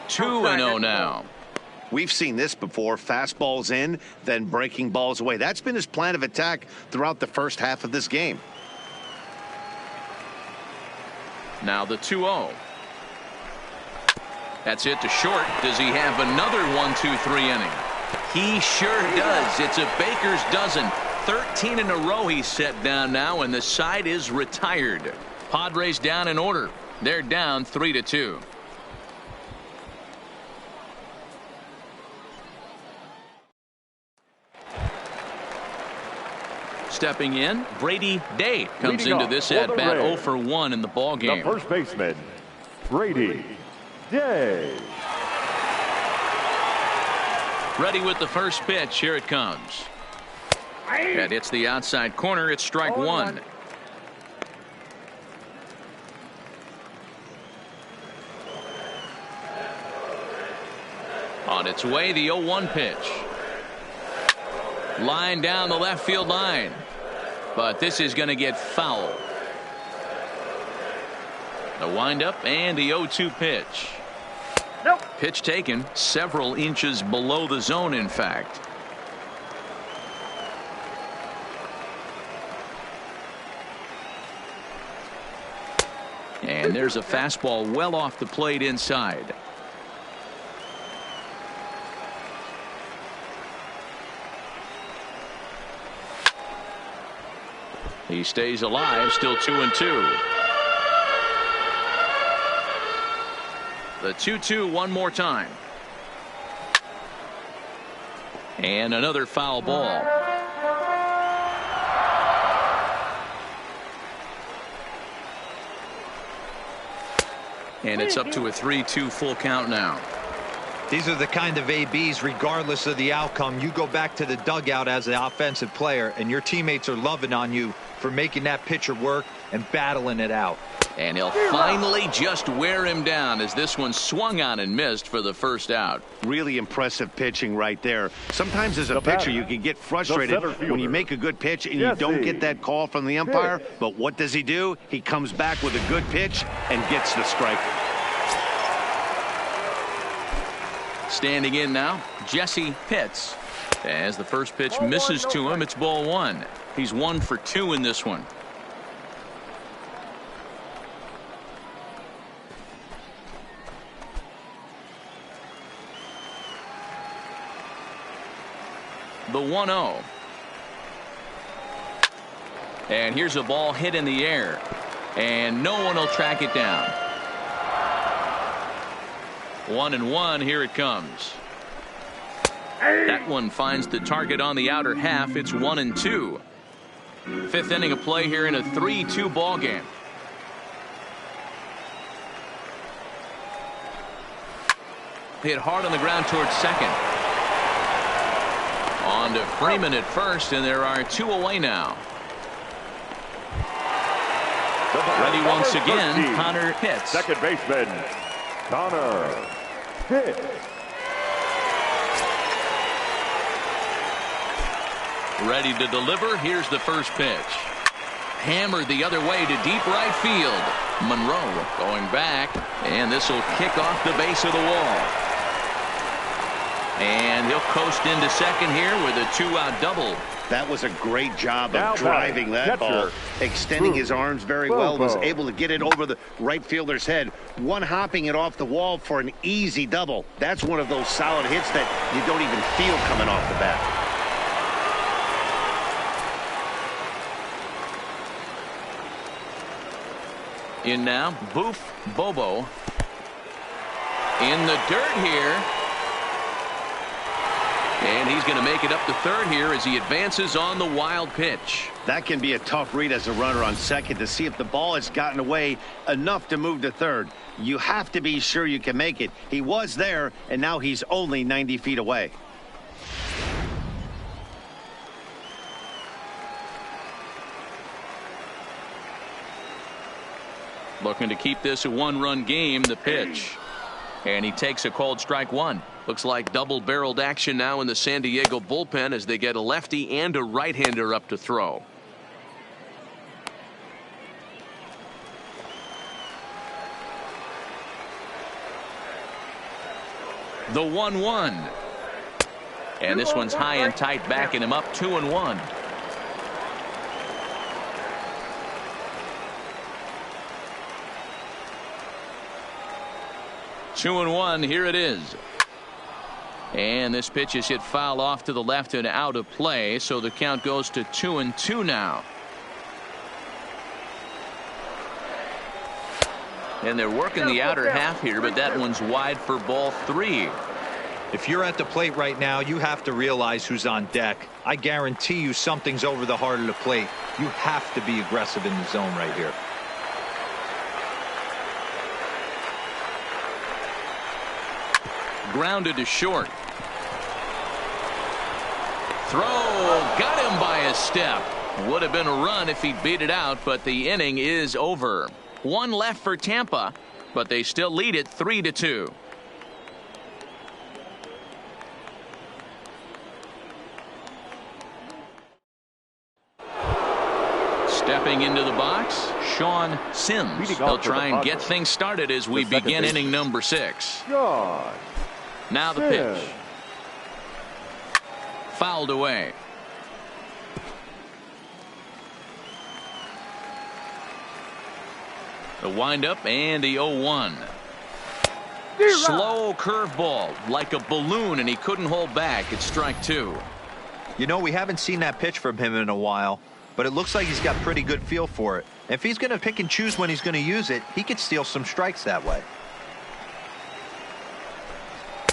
Two and 0 now. We've seen this before. Fastballs in, then breaking balls away. That's been his plan of attack throughout the first half of this game. Now the 2-0. That's it to short. Does he have another 1-2-3 inning? He sure does. It's a baker's dozen. 13 in a row he's set down now, and the side is retired. Padres down in order. They're down 3-2. Stepping in, Brady Day comes into this at bat 0 for 1 in the ball game. The first baseman, Brady Day. Ready with the first pitch. Here it comes. That hits the outside corner. It's strike one. On its way, the 0-1 pitch. Line down the left field line. But this is going to get foul. The windup and the 0-2 pitch. Nope. Pitch taken several inches below the zone, in fact. And there's a fastball well off the plate inside. He stays alive, still 2-2. The 2-2 one more time. And another foul ball. And it's up to a 3-2 full count now. These are the kind of ABs, regardless of the outcome, you go back to the dugout as an offensive player, and your teammates are loving on you for making that pitcher work and battling it out. And he'll finally just wear him down as this one swung on and missed for the first out. Really impressive pitching right there. Sometimes as a pitcher you can get frustrated when you make a good pitch and you don't get that call from the umpire. But what does he do? He comes back with a good pitch and gets the strike. Standing in now, Jesse Pitts. As the first pitch misses to him, it's ball one. He's 1 for 2 in this one. The 1-0. And here's a ball hit in the air. And no one will track it down. 1-1. Here it comes. That one finds the target on the outer half. It's 1-2. Fifth inning of play here in a 3-2 ball game. Hit hard on the ground towards second. On to Freeman at first, and there are 2 away now. Ready once again, Connor Pitts. Second baseman, Connor Pitts. Ready to deliver. Here's the first pitch. Hammered the other way to deep right field. Monroe going back, and this will kick off the base of the wall. And he'll coast into second here with a 2-out double. That was a great job of driving that ball, extending his arms very well, was able to get it over the right fielder's head, one-hopping it off the wall for an easy double. That's one of those solid hits that you don't even feel coming off the bat. In now, Boof Bobo. In the dirt here. And he's going to make it up to third here as he advances on the wild pitch. That can be a tough read as a runner on second to see if the ball has gotten away enough to move to third. You have to be sure you can make it. He was there, and now he's only 90 feet away. Looking to keep this a one-run game. The pitch. And he takes a called strike one. Looks like double-barreled action now in the San Diego bullpen as they get a lefty and a right-hander up to throw. The 1-1. And this one's high and tight, backing him up 2-1. Two and one. Here it is. And this pitch is hit foul off to the left and out of play. So the count goes to 2-2 now. And they're working the outer half here, but that one's wide for ball three. If you're at the plate right now, you have to realize who's on deck. I guarantee you something's over the heart of the plate. You have to be aggressive in the zone right here. Grounded to short. Throw. Got him by a step. Would have been a run if he'd beat it out, but the inning is over. One left for Tampa, but they still lead it 3-2. Stepping into the box, Sean Sims. He'll try and get things started as we begin inning number 6. Now the pitch. Fouled away. The windup and the 0-1. Slow curveball like a balloon, and he couldn't hold back. It's strike two. You know, we haven't seen that pitch from him in a while, but it looks like he's got pretty good feel for it. If he's going to pick and choose when he's going to use it, he could steal some strikes that way.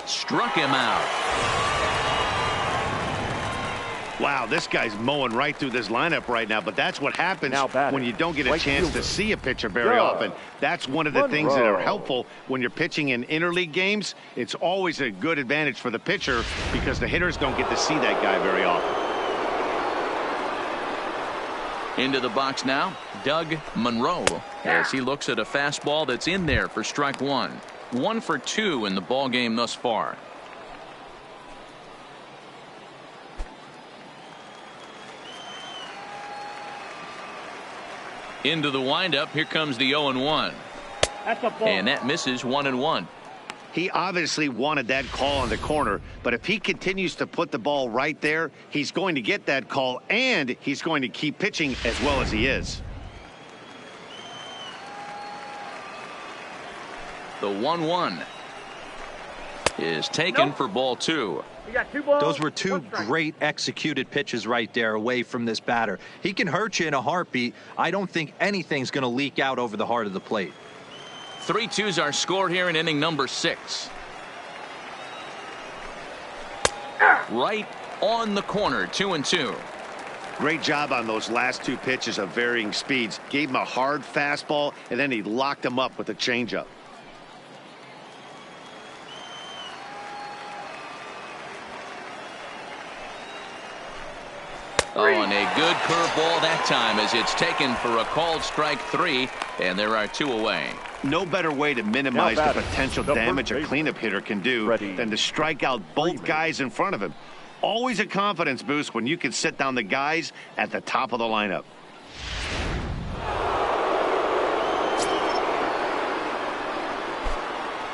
Struck him out. Wow, this guy's mowing right through this lineup right now, but that's what happens when you don't get a chance to see a pitcher very often. That's one of the things that are helpful when you're pitching in interleague games. It's always a good advantage for the pitcher because the hitters don't get to see that guy very often. Into the box now, Doug Monroe, as he looks at a fastball that's in there for strike one. 1 for 2 in the ball game thus far. Into the windup. Here comes the 0-1. And that misses 1-1. He obviously wanted that call in the corner, but if he continues to put the ball right there, he's going to get that call, and he's going to keep pitching as well as he is. The 1-1 is taken for ball two. Those were two great executed pitches right there away from this batter. He can hurt you in a heartbeat. I don't think anything's going to leak out over the heart of the plate. 3-2's our score here in inning number 6. Right on the corner, 2-2. Great job on those last two pitches of varying speeds. Gave him a hard fastball, and then he locked him up with a changeup. Oh, and a good curveball that time as it's taken for a called strike 3, and there are 2 away. No better way to minimize the potential damage a cleanup hitter can do than to strike out both guys in front of him. Always a confidence boost when you can sit down the guys at the top of the lineup.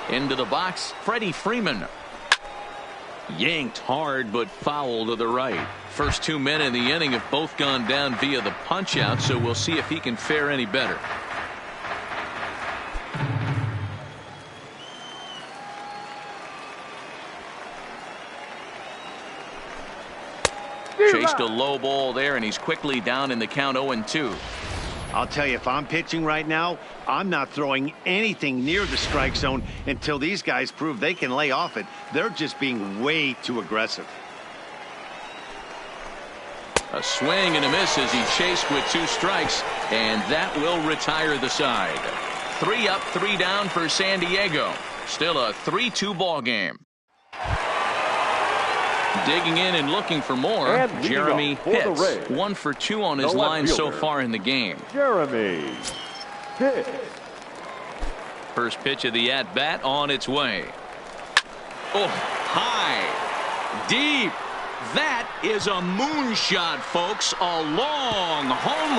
Into the box, Freddie Freeman. Yanked hard but foul to the right. First 2 men in the inning have both gone down via the punch out, so we'll see if he can fare any better. Chased a low ball there, and he's quickly down in the count 0-2. I'll tell you, if I'm pitching right now, I'm not throwing anything near the strike zone until these guys prove they can lay off it. They're just being way too aggressive. A swing and a miss as he chased with 2 strikes, and that will retire the side. 3 up, 3 down for San Diego. Still a 3-2 ball game. Digging in and looking for more, Jeremy Pitts. 1 for 2 on his line so far in the game. Jeremy Pitts. First pitch of the at-bat on its way. Oh, high, deep. That is a moonshot, folks. A long home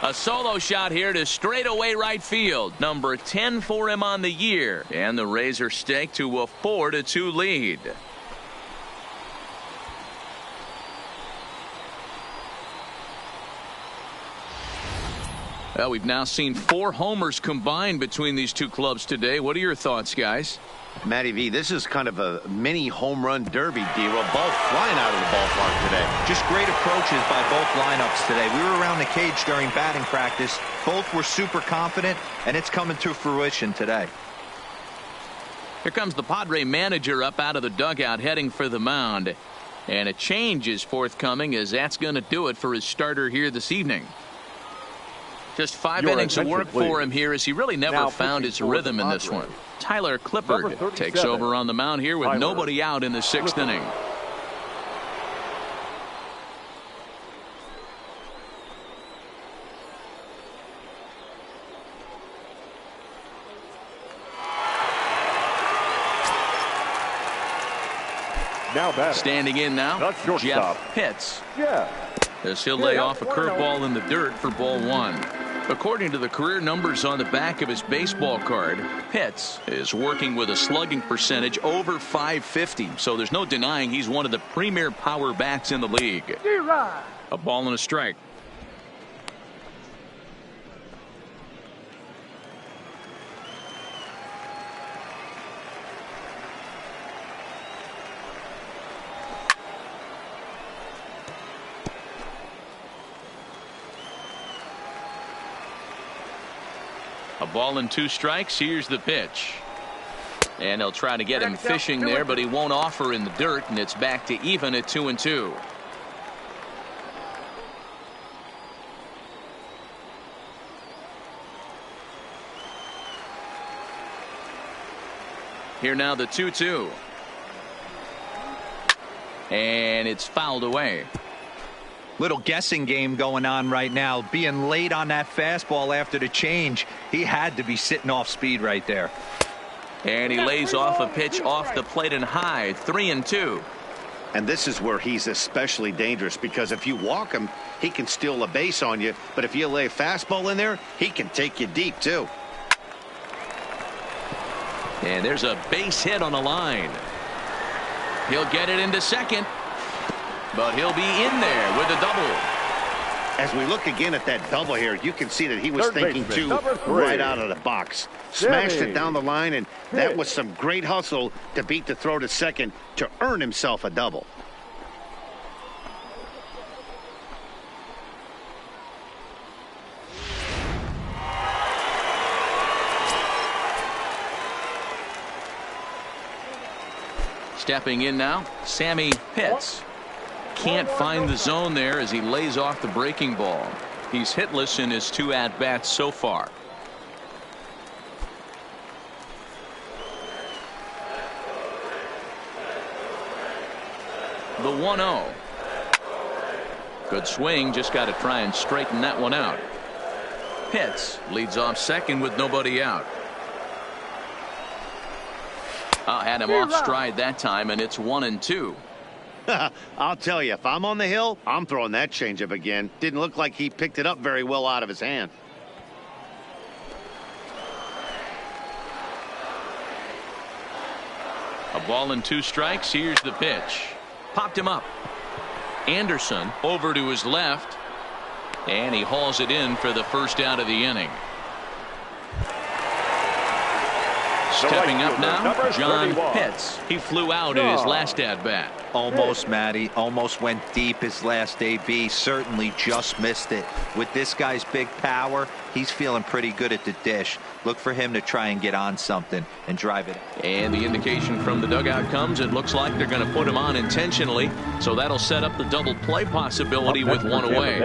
run. A solo shot here to straightaway right field. Number 10 for him on the year. And the Rays are staked to a 4-2 lead. Well, we've now seen 4 homers combined between these two clubs today. What are your thoughts, guys? Matty V, this is kind of a mini home run derby, D-Roll. Ball flying out of the ballpark today. Just great approaches by both lineups today. We were around the cage during batting practice. Both were super confident, and it's coming to fruition today. Here comes the Padre manager up out of the dugout heading for the mound. And a change is forthcoming, as that's going to do it for his starter here this evening. Just 5 innings of work for him here, as he really never found his rhythm in this one. Tyler Clippard takes over on the mound here with nobody out in the 6th inning. Standing in now, Jeff Pitts. As he'll lay off a curveball in the dirt for ball 1. According to the career numbers on the back of his baseball card, Pitts is working with a slugging percentage over .550, so there's no denying he's one of the premier power bats in the league. A ball and a strike. A ball and 2 strikes. Here's the pitch. And they'll try to get him fishing there, but he won't offer in the dirt, and it's back to even at 2-2. Here now the 2-2. And it's fouled away. Little guessing game going on right now. Being late on that fastball after the change. He had to be sitting off speed right there. And he lays off a pitch off the plate and high. 3-2. And this is where he's especially dangerous, because if you walk him, he can steal a base on you. But if you lay a fastball in there, he can take you deep too. And there's a base hit on the line. He'll get it into second. But he'll be in there with a double. As we look again at that double here, you can see that he was thinking too right out of the box. Smashed it down the line, and that was some great hustle to beat the throw to second to earn himself a double. Stepping in now, Sammy Pitts. Can't find the zone there as he lays off the breaking ball. He's hitless in his 2 at-bats so far. The 1-0. Good swing, just got to try and straighten that one out. Pitts leads off second with nobody out. Had him off stride that time, and it's 1-2. I'll tell you, if I'm on the hill, I'm throwing that changeup again. Didn't look like he picked it up very well out of his hand. A ball and 2 strikes. Here's the pitch. Popped him up. Anderson over to his left, and he hauls it in for the first out of the inning. Stepping up now, John Pitts. He flew out in his last at-bat. Almost, Matty. Almost went deep his last AB. Certainly just missed it. With this guy's big power, he's feeling pretty good at the dish. Look for him to try and get on something and drive it. And the indication from the dugout comes. It looks like they're going to put him on intentionally. So that'll set up the double play possibility with one away.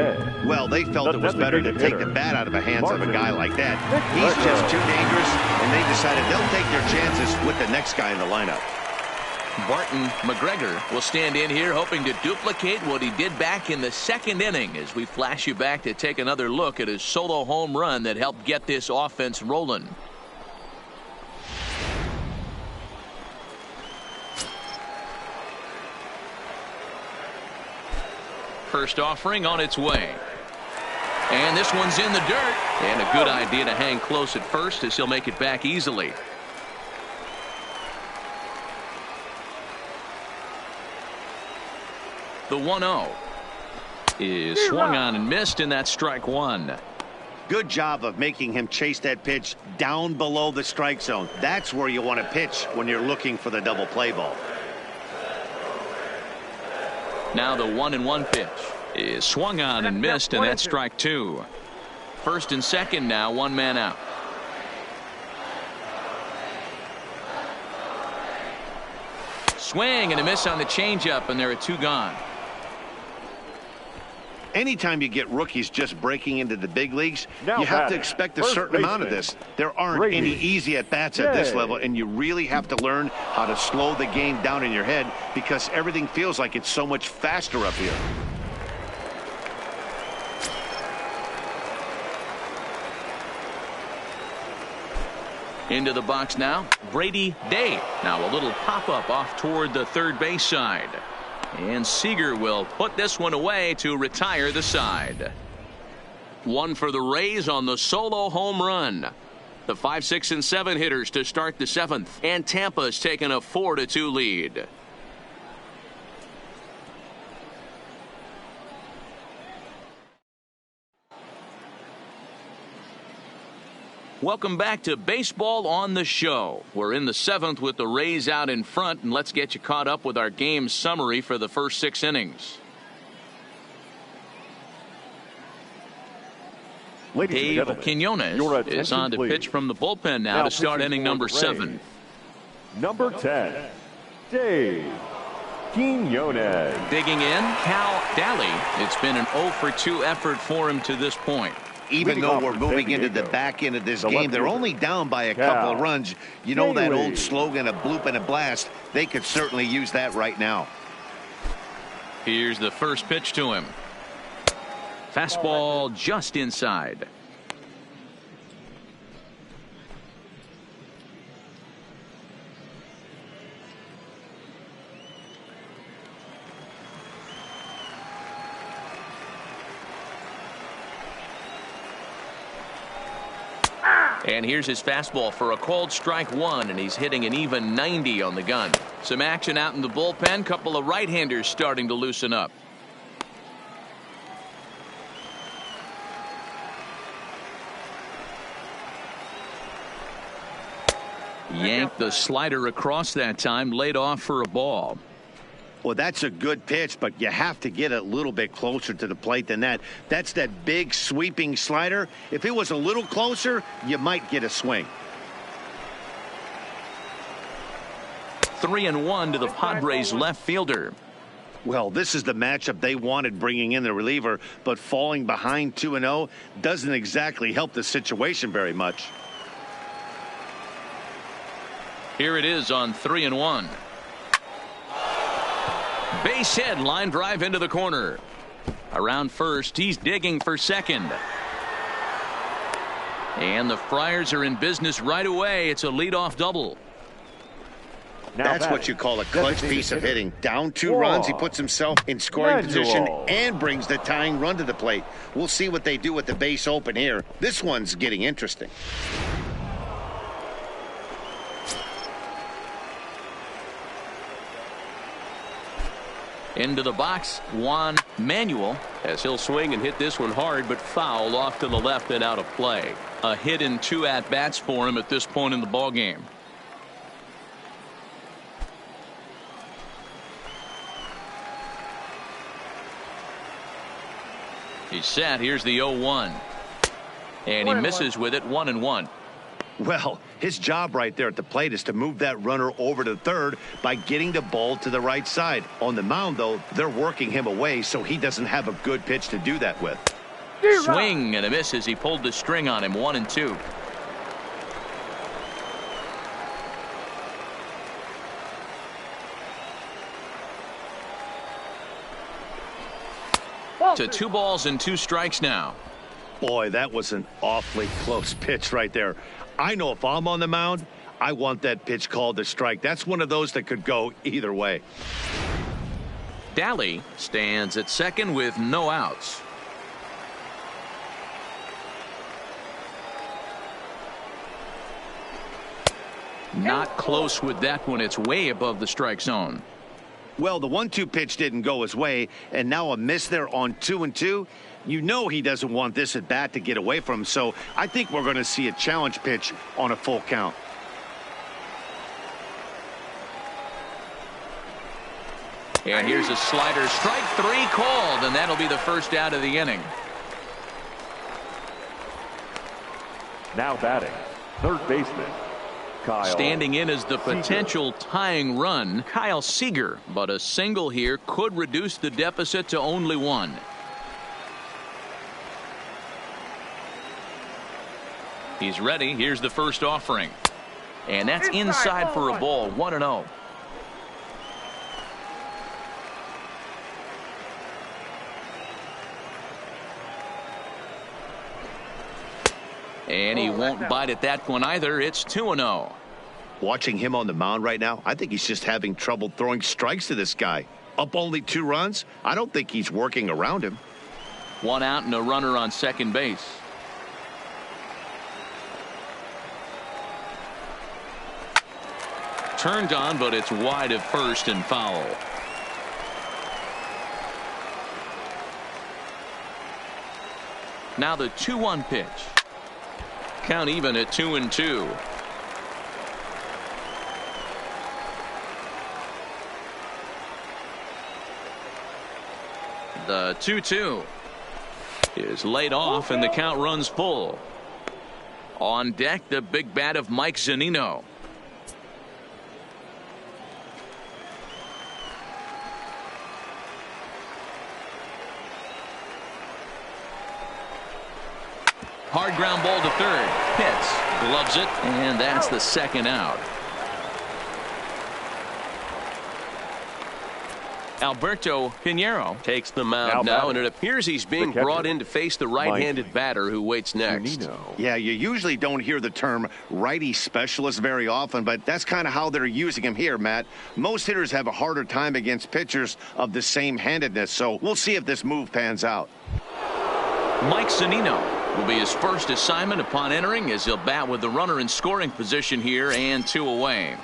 Well, they felt it was better to take the bat out of the hands of a guy like that. He's just too dangerous, and they decided they'll take their chances with the next guy in the lineup. Barton McGregor will stand in here hoping to duplicate what he did back in the second inning as we flash you back to take another look at his solo home run that helped get this offense rolling. First offering on its way. And this one's in the dirt. And a good idea to hang close at first as he'll make it back easily. The 1-0 is swung on and missed, and that's strike one. Good job of making him chase that pitch down below the strike zone. That's where you want to pitch when you're looking for the double play ball. Now the 1-1 pitch is swung on and missed, and that's strike two. First and second now, one man out. Swing and a miss on the changeup, and there are two gone. Anytime you get rookies just breaking into the big leagues, Now you have to batting, expect a first certain amount of baseman, this. There aren't Brady. any easy at-bats at this Yay. level, and you really have to learn how to slow the game down in your head because everything feels like it's so much faster up here. Into the box now, Brady Day. Now a little pop-up off toward the third base side. And Seager will put this one away to retire the side. One for the Rays on the solo home run. The 5, 6, and 7 hitters to start the seventh. And Tampa's taken a 4-2 lead. Welcome back to Baseball on the Show. We're in the seventh with the Rays out in front, and let's get you caught up with our game summary for the first 6 innings. Ladies and Dave gentlemen, Quinones your is attention, on to please. pitch from the bullpen now to start pitching inning for number the Rays, 7. Number 10, Dave Quinones. Digging in, Cal Daly. It's been an 0-for-2 effort for him to this point. Even Leading though off we're for moving San into the Diego, back end of this the game, left they're fielder, only down by a Cal couple of runs. You know that Daly. old slogan, a bloop and a blast. They could certainly use that right now. Here's the first pitch to him. Fastball just inside. And here's his fastball for a called strike one, and he's hitting an even 90 on the gun. Some action out in the bullpen. Couple of right-handers starting to loosen up. Yanked the slider across that time, laid off for a ball. Well, that's a good pitch, but you have to get a little bit closer to the plate than that. That's that big sweeping slider. If it was a little closer, you might get a swing. 3-1 to the Padres left fielder. Well, this is the matchup they wanted, bringing in the reliever, but falling behind 2-0 doesn't exactly help the situation very much. Here it is on 3-1. Base hit, line drive into the corner. Around first, he's digging for second. And the Friars are in business right away. It's a leadoff double. Now That's batting, what you call a clutch designated piece of hitter, hitting. Down 2 runs, he puts himself in scoring Manuel. position and brings the tying run to the plate. We'll see what they do with the base open here. This one's getting interesting. Into the box, Juan Manuel, as he'll swing and hit this one hard, but foul off to the left and out of play. A hit in 2 at-bats for him at this point in the ballgame. He's set. Here's the 0-1. And he misses with it, 1-1. Well, his job right there at the plate is to move that runner over to third by getting the ball to the right side. On the mound, though, they're working him away, so he doesn't have a good pitch to do that with. Swing and a miss as he pulled the string on him, 1-2. To 2 balls and 2 strikes now. Boy, that was an awfully close pitch right there. I know if I'm on the mound, I want that pitch called a strike. That's one of those that could go either way. Daly stands at second with no outs. Not close with that one. It's way above the strike zone. Well, the 1-2 pitch didn't go his way, and now a miss there on 2-2. You know he doesn't want this at bat to get away from him, so I think we're going to see a challenge pitch on a full count. And here's a slider. Strike 3 called, and that'll be the first out of the inning. Now batting, third baseman, Kyle. Standing in as the potential tying run, Kyle Seager. But a single here could reduce the deficit to only 1. He's ready. Here's the first offering. And that's inside for a ball. 1-0. And he won't bite at that one either. It's 2-0. Watching him on the mound right now, I think he's just having trouble throwing strikes to this guy. Up only 2 runs. I don't think he's working around him. 1 out and a runner on second base. Turned on, but it's wide of first and foul. Now the 2-1 pitch. Count even at 2-2. The 2-2 is laid off and the count runs full. On deck, the big bat of Mike Zunino. Hard ground ball to third. Hits. Gloves it. And that's the second out. Alberto Pinheiro takes the mound now, and it appears he's being brought in to face the right-handed batter who waits next. Yeah, you usually don't hear the term righty specialist very often, but that's kind of how they're using him here, Matt. Most hitters have a harder time against pitchers of the same handedness, so we'll see if this move pans out. Mike Zunino will be his first assignment upon entering, as he'll bat with the runner in scoring position here and 2 away.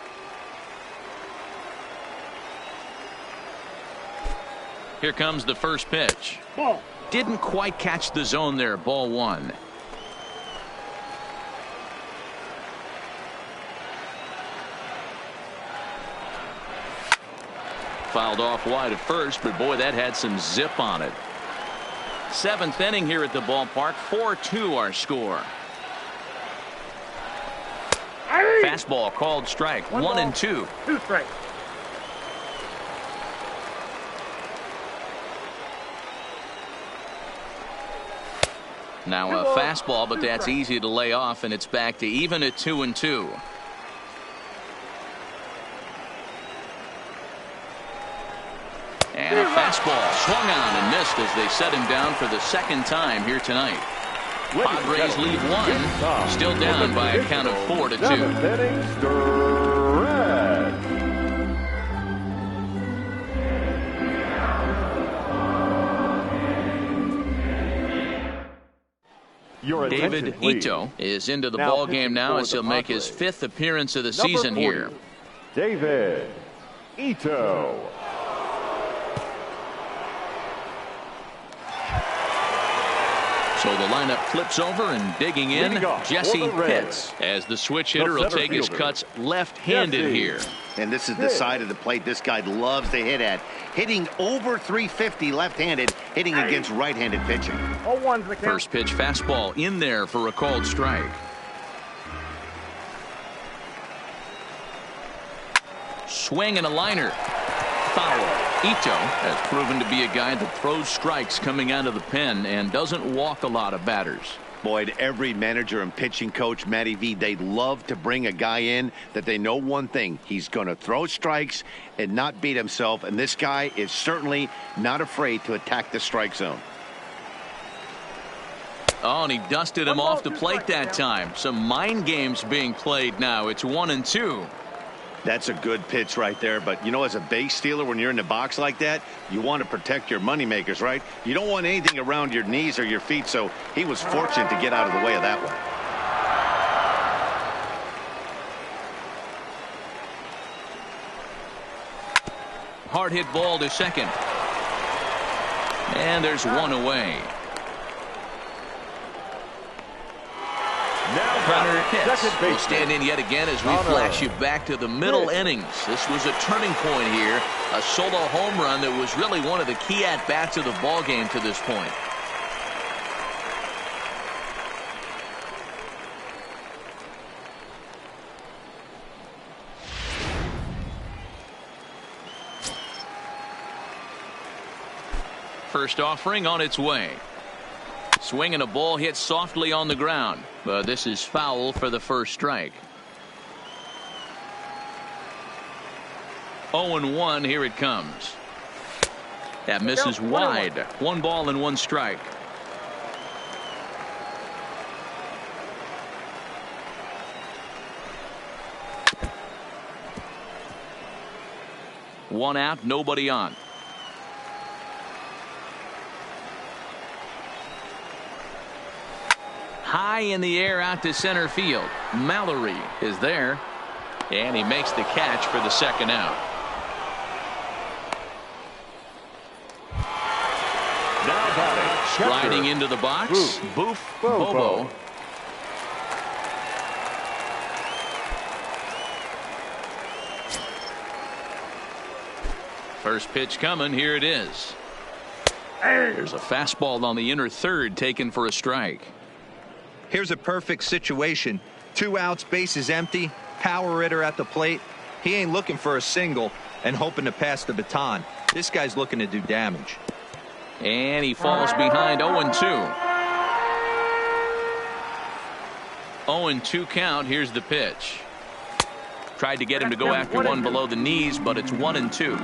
Here comes the first pitch. Ball. Didn't quite catch the zone there. Ball 1. Fouled off wide at first, but boy, that had some zip on it. 7th inning here at the ballpark. 4-2 our score. Fastball called strike. 1-2. 2 strikes. Now a fastball, but that's easy to lay off, and it's back to even at 2-2. And a fastball swung on and missed as they set him down for the 2nd time here tonight. Padres lead 1, still down by a count of 4-2. David Ito is into the ball game now as he'll make his 5th appearance of the season here. David Ito. So the lineup flips over, and digging in, Jesse Pitts, as the switch hitter will take his cuts left-handed here. And this is the side of the plate this guy loves to hit at. Hitting over 350 left-handed, hitting against right-handed pitching. First pitch fastball in there for a called strike. Swing and a liner. Foul. Ito has proven to be a guy that throws strikes coming out of the pen and doesn't walk a lot of batters. Boyd, every manager and pitching coach, Matty V, they'd love to bring a guy in that they know one thing. He's going to throw strikes and not beat himself, and this guy is certainly not afraid to attack the strike zone. Oh, and he dusted him off the plate that time. Some mind games being played now. It's 1-2. That's a good pitch right there. But, you know, as a base stealer, when you're in the box like that, you want to protect your moneymakers, right? You don't want anything around your knees or your feet, so he was fortunate to get out of the way of that one. Hard hit ball to second. And there's one away. Runner hits. Will stand in yet again as we flash you back to the middle innings. This was a turning point here. A solo home run that was really one of the key at-bats of the ball game to this point. First offering on its way. Swing and a ball hit softly on the ground. But this is foul for the first strike. 0-1. Here it comes. That misses wide. 1 ball and 1 strike. One out, nobody on. High in the air out to center field. Mallory is there. And he makes the catch for the second out. Sliding into the box. Boof Bobo. First pitch coming. Here it is. There's a fastball on the inner third taken for a strike. Here's a perfect situation. 2 outs, bases empty, power hitter at the plate. He ain't looking for a single and hoping to pass the baton. This guy's looking to do damage. And he falls behind. 0-2. 0-2 count. Here's the pitch. Tried to get him to go after one below the knees, but it's 1-2.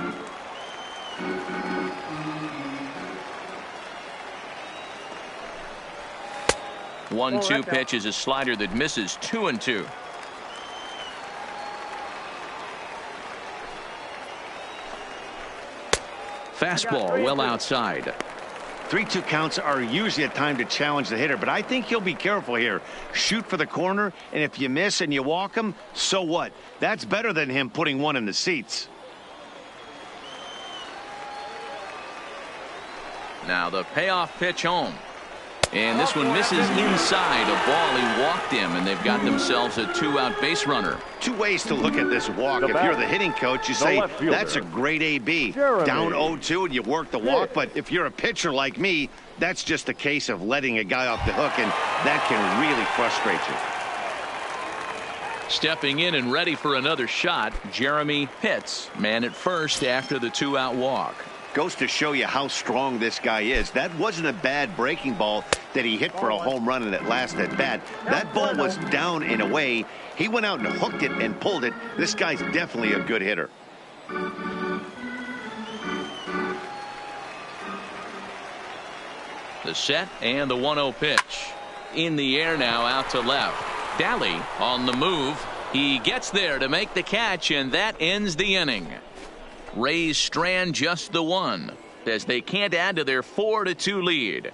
One-two pitch is a slider that misses. 2-2. Fastball well outside. 3-2 counts are usually a time to challenge the hitter, but I think he'll be careful here. Shoot for the corner, and if you miss and you walk him, so what? That's better than him putting one in the seats. Now the payoff pitch home. And this one misses inside a ball. He walked him, and they've got themselves a 2-out base runner. 2 ways to look at this walk. If you're the hitting coach, you say, that's a great AB. Down 0-2 and you work the walk. But if you're a pitcher like me, that's just a case of letting a guy off the hook, and that can really frustrate you. Stepping in and ready for another shot, Jeremy Pitts, man at first after the 2-out walk. Goes to show you how strong this guy is. That wasn't a bad breaking ball that he hit for a home run in that last at bat. That ball was down and away. He went out and hooked it and pulled it. This guy's definitely a good hitter. The set and the 1-0 pitch. In the air now, out to left. Daly on the move. He gets there to make the catch, and that ends the inning. Rays strand just the one as they can't add to their 4-2 lead.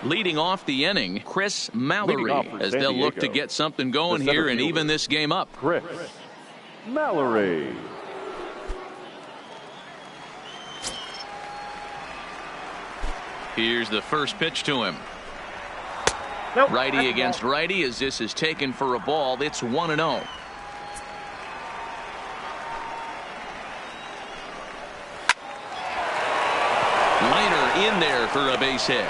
Leading off the inning, Chris Mallory, as they'll look to get something going here and even this game up. Chris Mallory. Here's the first pitch to him. Righty against righty as this is taken for a ball. It's 1-0. Liner in there for a base hit.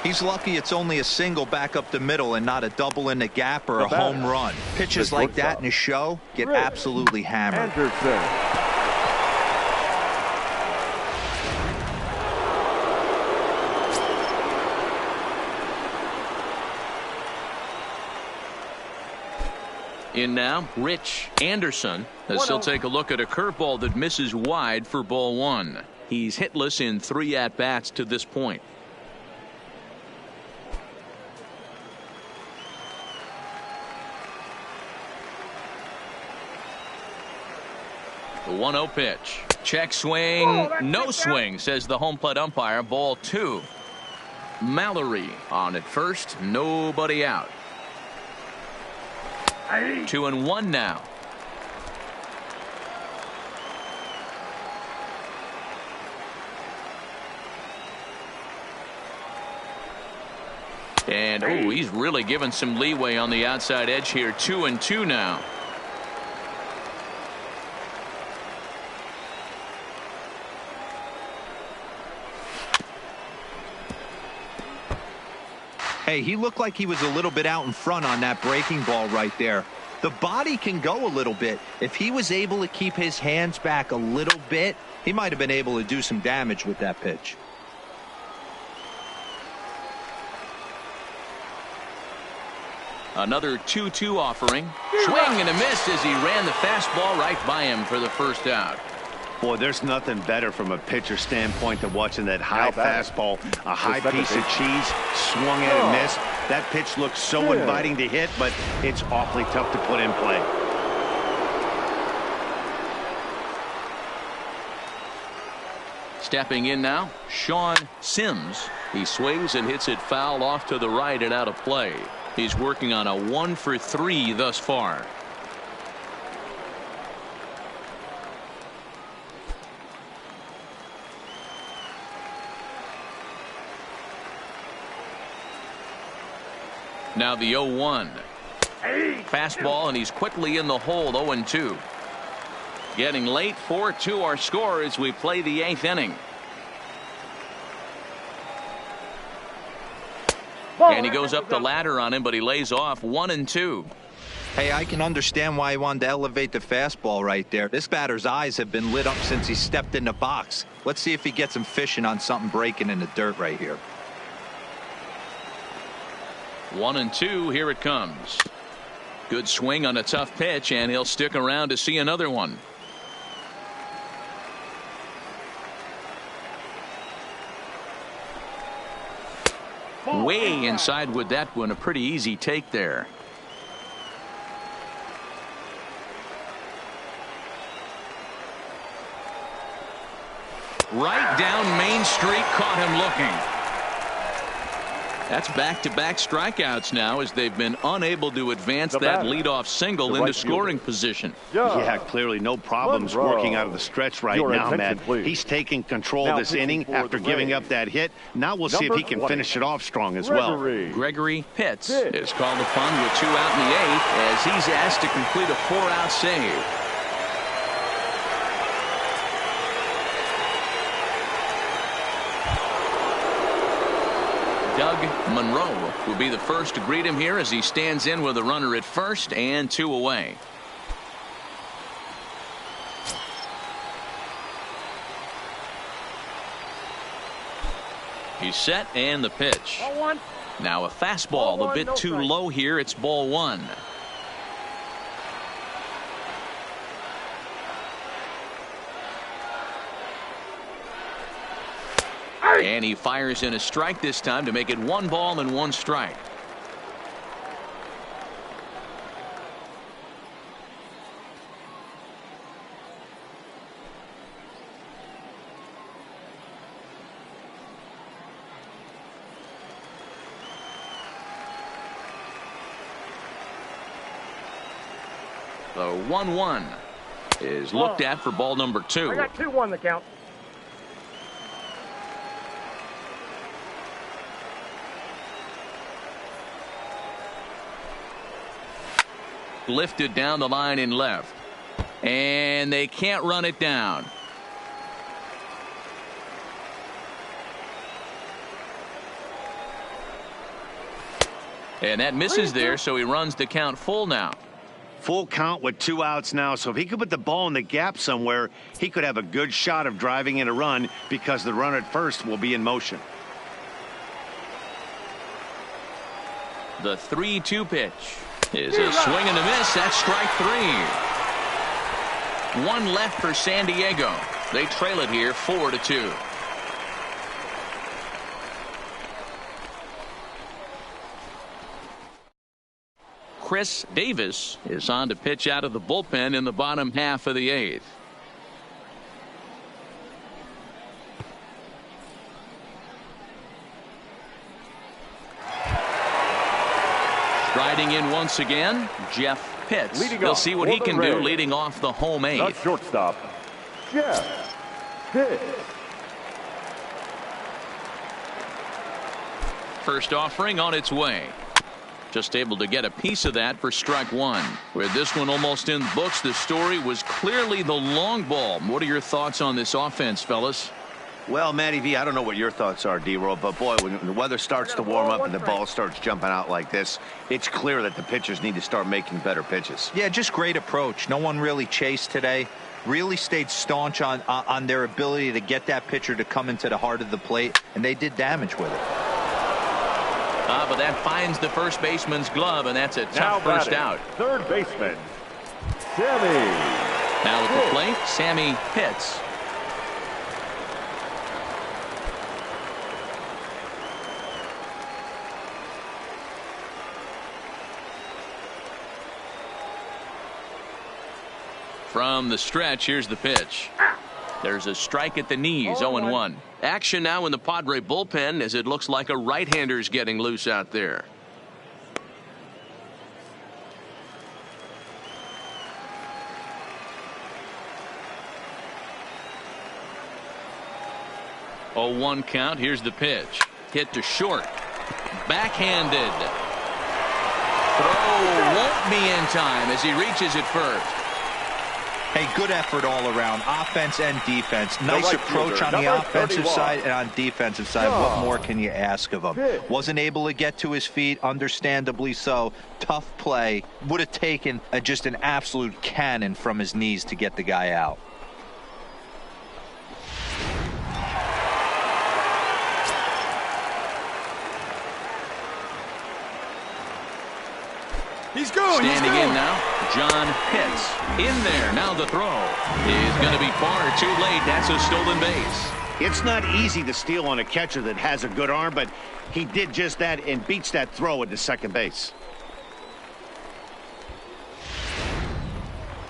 He's lucky it's only a single back up the middle and not a double in the gap or a home run. Pitches like that in a show get absolutely hammered. Anderson. In now, Rich Anderson, as he'll take a look at a curveball that misses wide for ball one. He's hitless in 3 at-bats to this point. The 1-0 pitch. Check swing. No swing, says the home plate umpire. Ball 2. Mallory on at first. Nobody out. 2-1 now. And oh, he's really given some leeway on the outside edge here. 2-2 now. Hey, he looked like he was a little bit out in front on that breaking ball right there. The body can go a little bit. If he was able to keep his hands back a little bit, he might have been able to do some damage with that pitch. Another 2-2 offering. Swing and a miss as he ran the fastball right by him for the first out. Boy, there's nothing better from a pitcher standpoint than watching that high fastball, a high piece of cheese, swung at and missed. That pitch looks so inviting to hit, but it's awfully tough to put in play. Stepping in now, Sean Sims. He swings and hits it foul off to the right and out of play. He's working on a 1-for-3 thus far. Now the 0-1. Fastball, and he's quickly in the hole. 0-2. Getting late. 4-2 our score as we play the 8th inning. And he goes up the ladder on him, but he lays off. 1-2. Hey, I can understand why he wanted to elevate the fastball right there. This batter's eyes have been lit up since he stepped in the box. Let's see if he gets him fishing on something breaking in the dirt right here. 1-2. Here it comes. Good swing on a tough pitch, and he'll stick around to see another one. Way inside with that one. A pretty easy take there. Right down Main Street, caught him looking. That's back-to-back strikeouts now as they've been unable to advance that leadoff single into scoring position. Yeah, clearly no problems working out of the stretch right now, Matt. He's taking control of this inning after giving up that hit. Now we'll see if he can finish it off strong as well. Gregory Pitts is called upon with 2 out in the 8th as he's asked to complete a 4-out save. Doug Monroe will be the first to greet him here as he stands in with a runner at first and 2 away. He's set and the pitch. Now a fastball a bit too low here. It's ball 1. And he fires in a strike this time to make it 1 ball and 1 strike. The 1-1 is looked at for ball number 2. I got 2-1 the count. Lifted down the line in left, and they can't run it down. And that misses there, so he runs the count full now. Full count with 2 outs now, so if he could put the ball in the gap somewhere, he could have a good shot of driving in a run because the runner at first will be in motion. The 3-2 pitch. Is a swing and a miss. That's strike 3. One left for San Diego. They trail it here 4-2. Chris Davis is on to pitch out of the bullpen in the bottom half of the 8th. Striding in once again, Jeff Pitts. We'll see what he can do leading off the home 8th. The shortstop, Jeff Pitts. First offering on its way. Just able to get a piece of that for strike 1. With this one almost in the books, the story was clearly the long ball. What are your thoughts on this offense, fellas? Well, Matty V, I don't know what your thoughts are, D-Roll, but boy, when the weather starts to warm up and the ball starts jumping out like this, it's clear that the pitchers need to start making better pitches. Yeah, just great approach. No one really chased today. Really stayed staunch on their ability to get that pitcher to come into the heart of the plate, and they did damage with it. But that finds the first baseman's glove, and that's a tough first out. Third baseman, Sammy. Now at the plate, Sammy Pitts. From the stretch, here's the pitch. There's a strike at the knees, 0-1. Action now in the Padre bullpen as it looks like a right-hander's getting loose out there. Oh, 1 count. Here's the pitch. Hit to short. Backhanded. Throw won't be in time as he reaches it first. Hey, good effort all around, offense and defense. Nice approach on the offensive side and on defensive side. What more can you ask of him? Wasn't able to get to his feet, understandably so. Tough play. Would have taken just an absolute cannon from his knees to get the guy out. He's going. Standing in now, John Pitts. In there. Now the throw is going to be far too late. That's a stolen base. It's not easy to steal on a catcher that has a good arm, but he did just that and beats that throw into second base.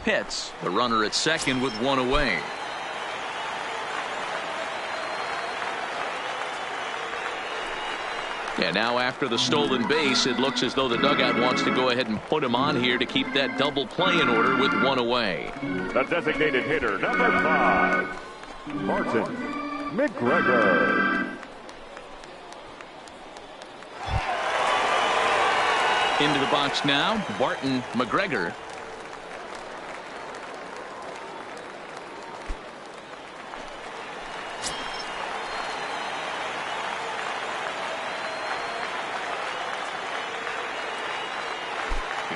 Pitts, the runner at second with 1 away. Yeah, now after the stolen base, it looks as though the dugout wants to go ahead and put him on here to keep that double play in order with 1 away. The designated hitter, number 5, Martin McGregor. Into the box now, Barton McGregor.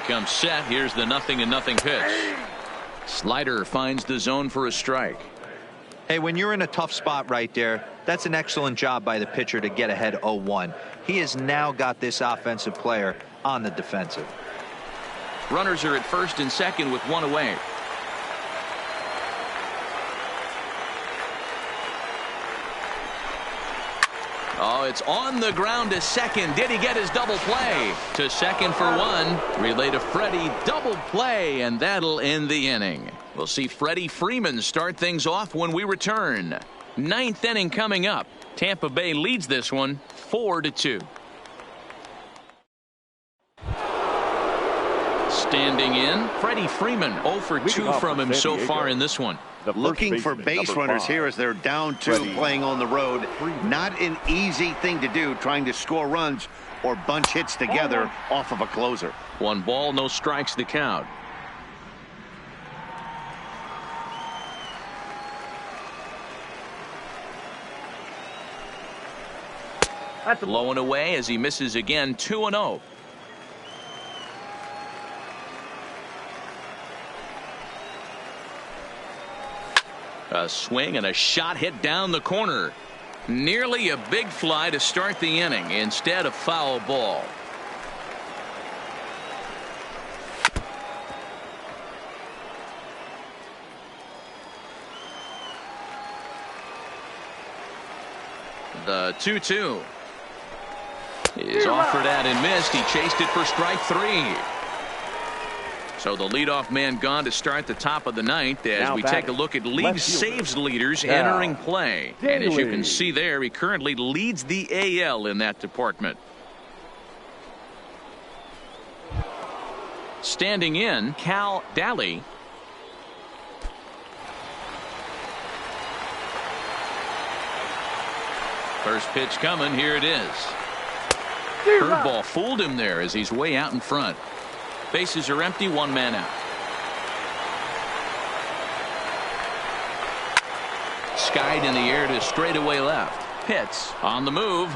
Comes set. Here's the 0-0 pitch. Slider finds the zone for a strike. Hey, when you're in a tough spot right there, that's an excellent job by the pitcher to get ahead 0-1. He has now got this offensive player on the defensive. Runners are at first and second with 1 away. Oh, it's on the ground to second. Did he get his double play? To second for 1. Relay to Freddie. Double play, and that'll end the inning. We'll see Freddie Freeman start things off when we return. 9th inning coming up. Tampa Bay leads this one 4-2. Standing in, Freddie Freeman 0 for 2 from him so far in this one. Looking for base runners here as they're down 2 playing on the road. Not an easy thing to do, trying to score runs or bunch hits together off of a closer. 1 ball, no strikes to count. Low and away as he misses again. 2-0. A swing and a shot hit down the corner. Nearly a big fly to start the inning. Instead, a foul ball. The 2-2 is offered at and missed. He chased it for strike 3. So the leadoff man gone to start the top of the ninth as now we take a look at league saves leaders entering play. And as you can see there, he currently leads the AL in that department. Standing in, Cal Daly. First pitch coming. Here it is. Curveball fooled him there as he's way out in front. Bases are empty, one man out. Skied in the air to straightaway left. Pitts on the move.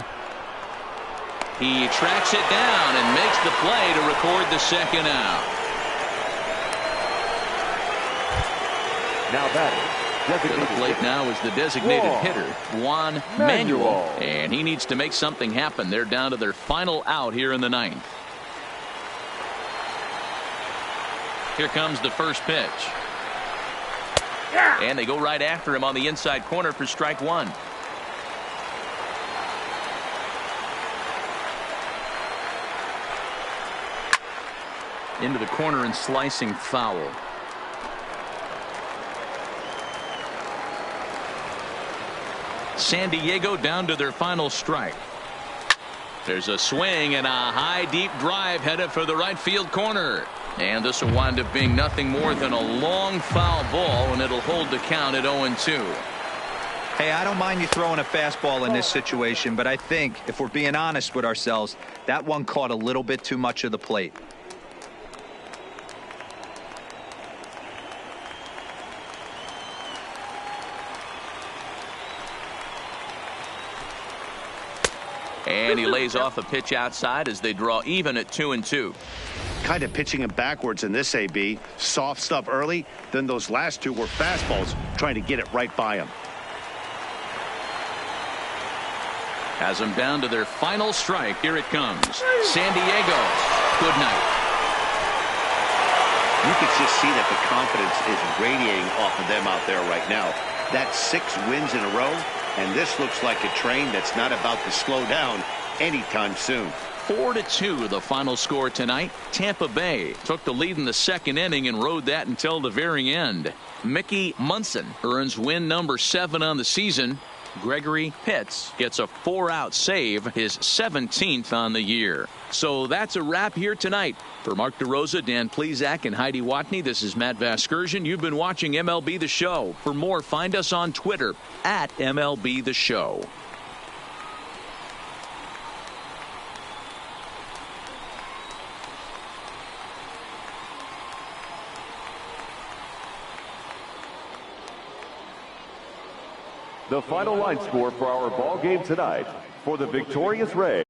He tracks it down and makes the play to record the second out. Now batting. To the plate now is the designated hitter, Juan Manuel. And he needs to make something happen. They're down to their final out here in the ninth. Here comes the first pitch. And they go right after him on the inside corner for strike 1. Into the corner and slicing foul. San Diego down to their final strike. There's a swing and a high deep drive headed for the right field corner. And this will wind up being nothing more than a long foul ball, and it'll hold the count at 0-2. Hey, I don't mind you throwing a fastball in this situation, but I think if we're being honest with ourselves, that one caught a little bit too much of the plate. And he lays off a pitch outside as they draw even at 2-2. Kind of pitching him backwards in this AB. Soft stuff early, then those last two were fastballs, trying to get it right by him. Has them down to their final strike. Here it comes. San Diego. Good night. You can just see that the confidence is radiating off of them out there right now. That's 6 wins in a row, and this looks like a train that's not about to slow down anytime soon. 4-2 the final score tonight. Tampa Bay took the lead in the second inning and rode that until the very end. Mickey Munson earns win number 7 on the season. Gregory Pitts gets a 4-out save, his 17th on the year. So that's a wrap here tonight. For Mark DeRosa, Dan Plesac, and Heidi Watney, this is Matt Vasgersian. You've been watching MLB The Show. For more, find us on Twitter at MLB The Show. The final line score for our ball game tonight. For the victorious Rays.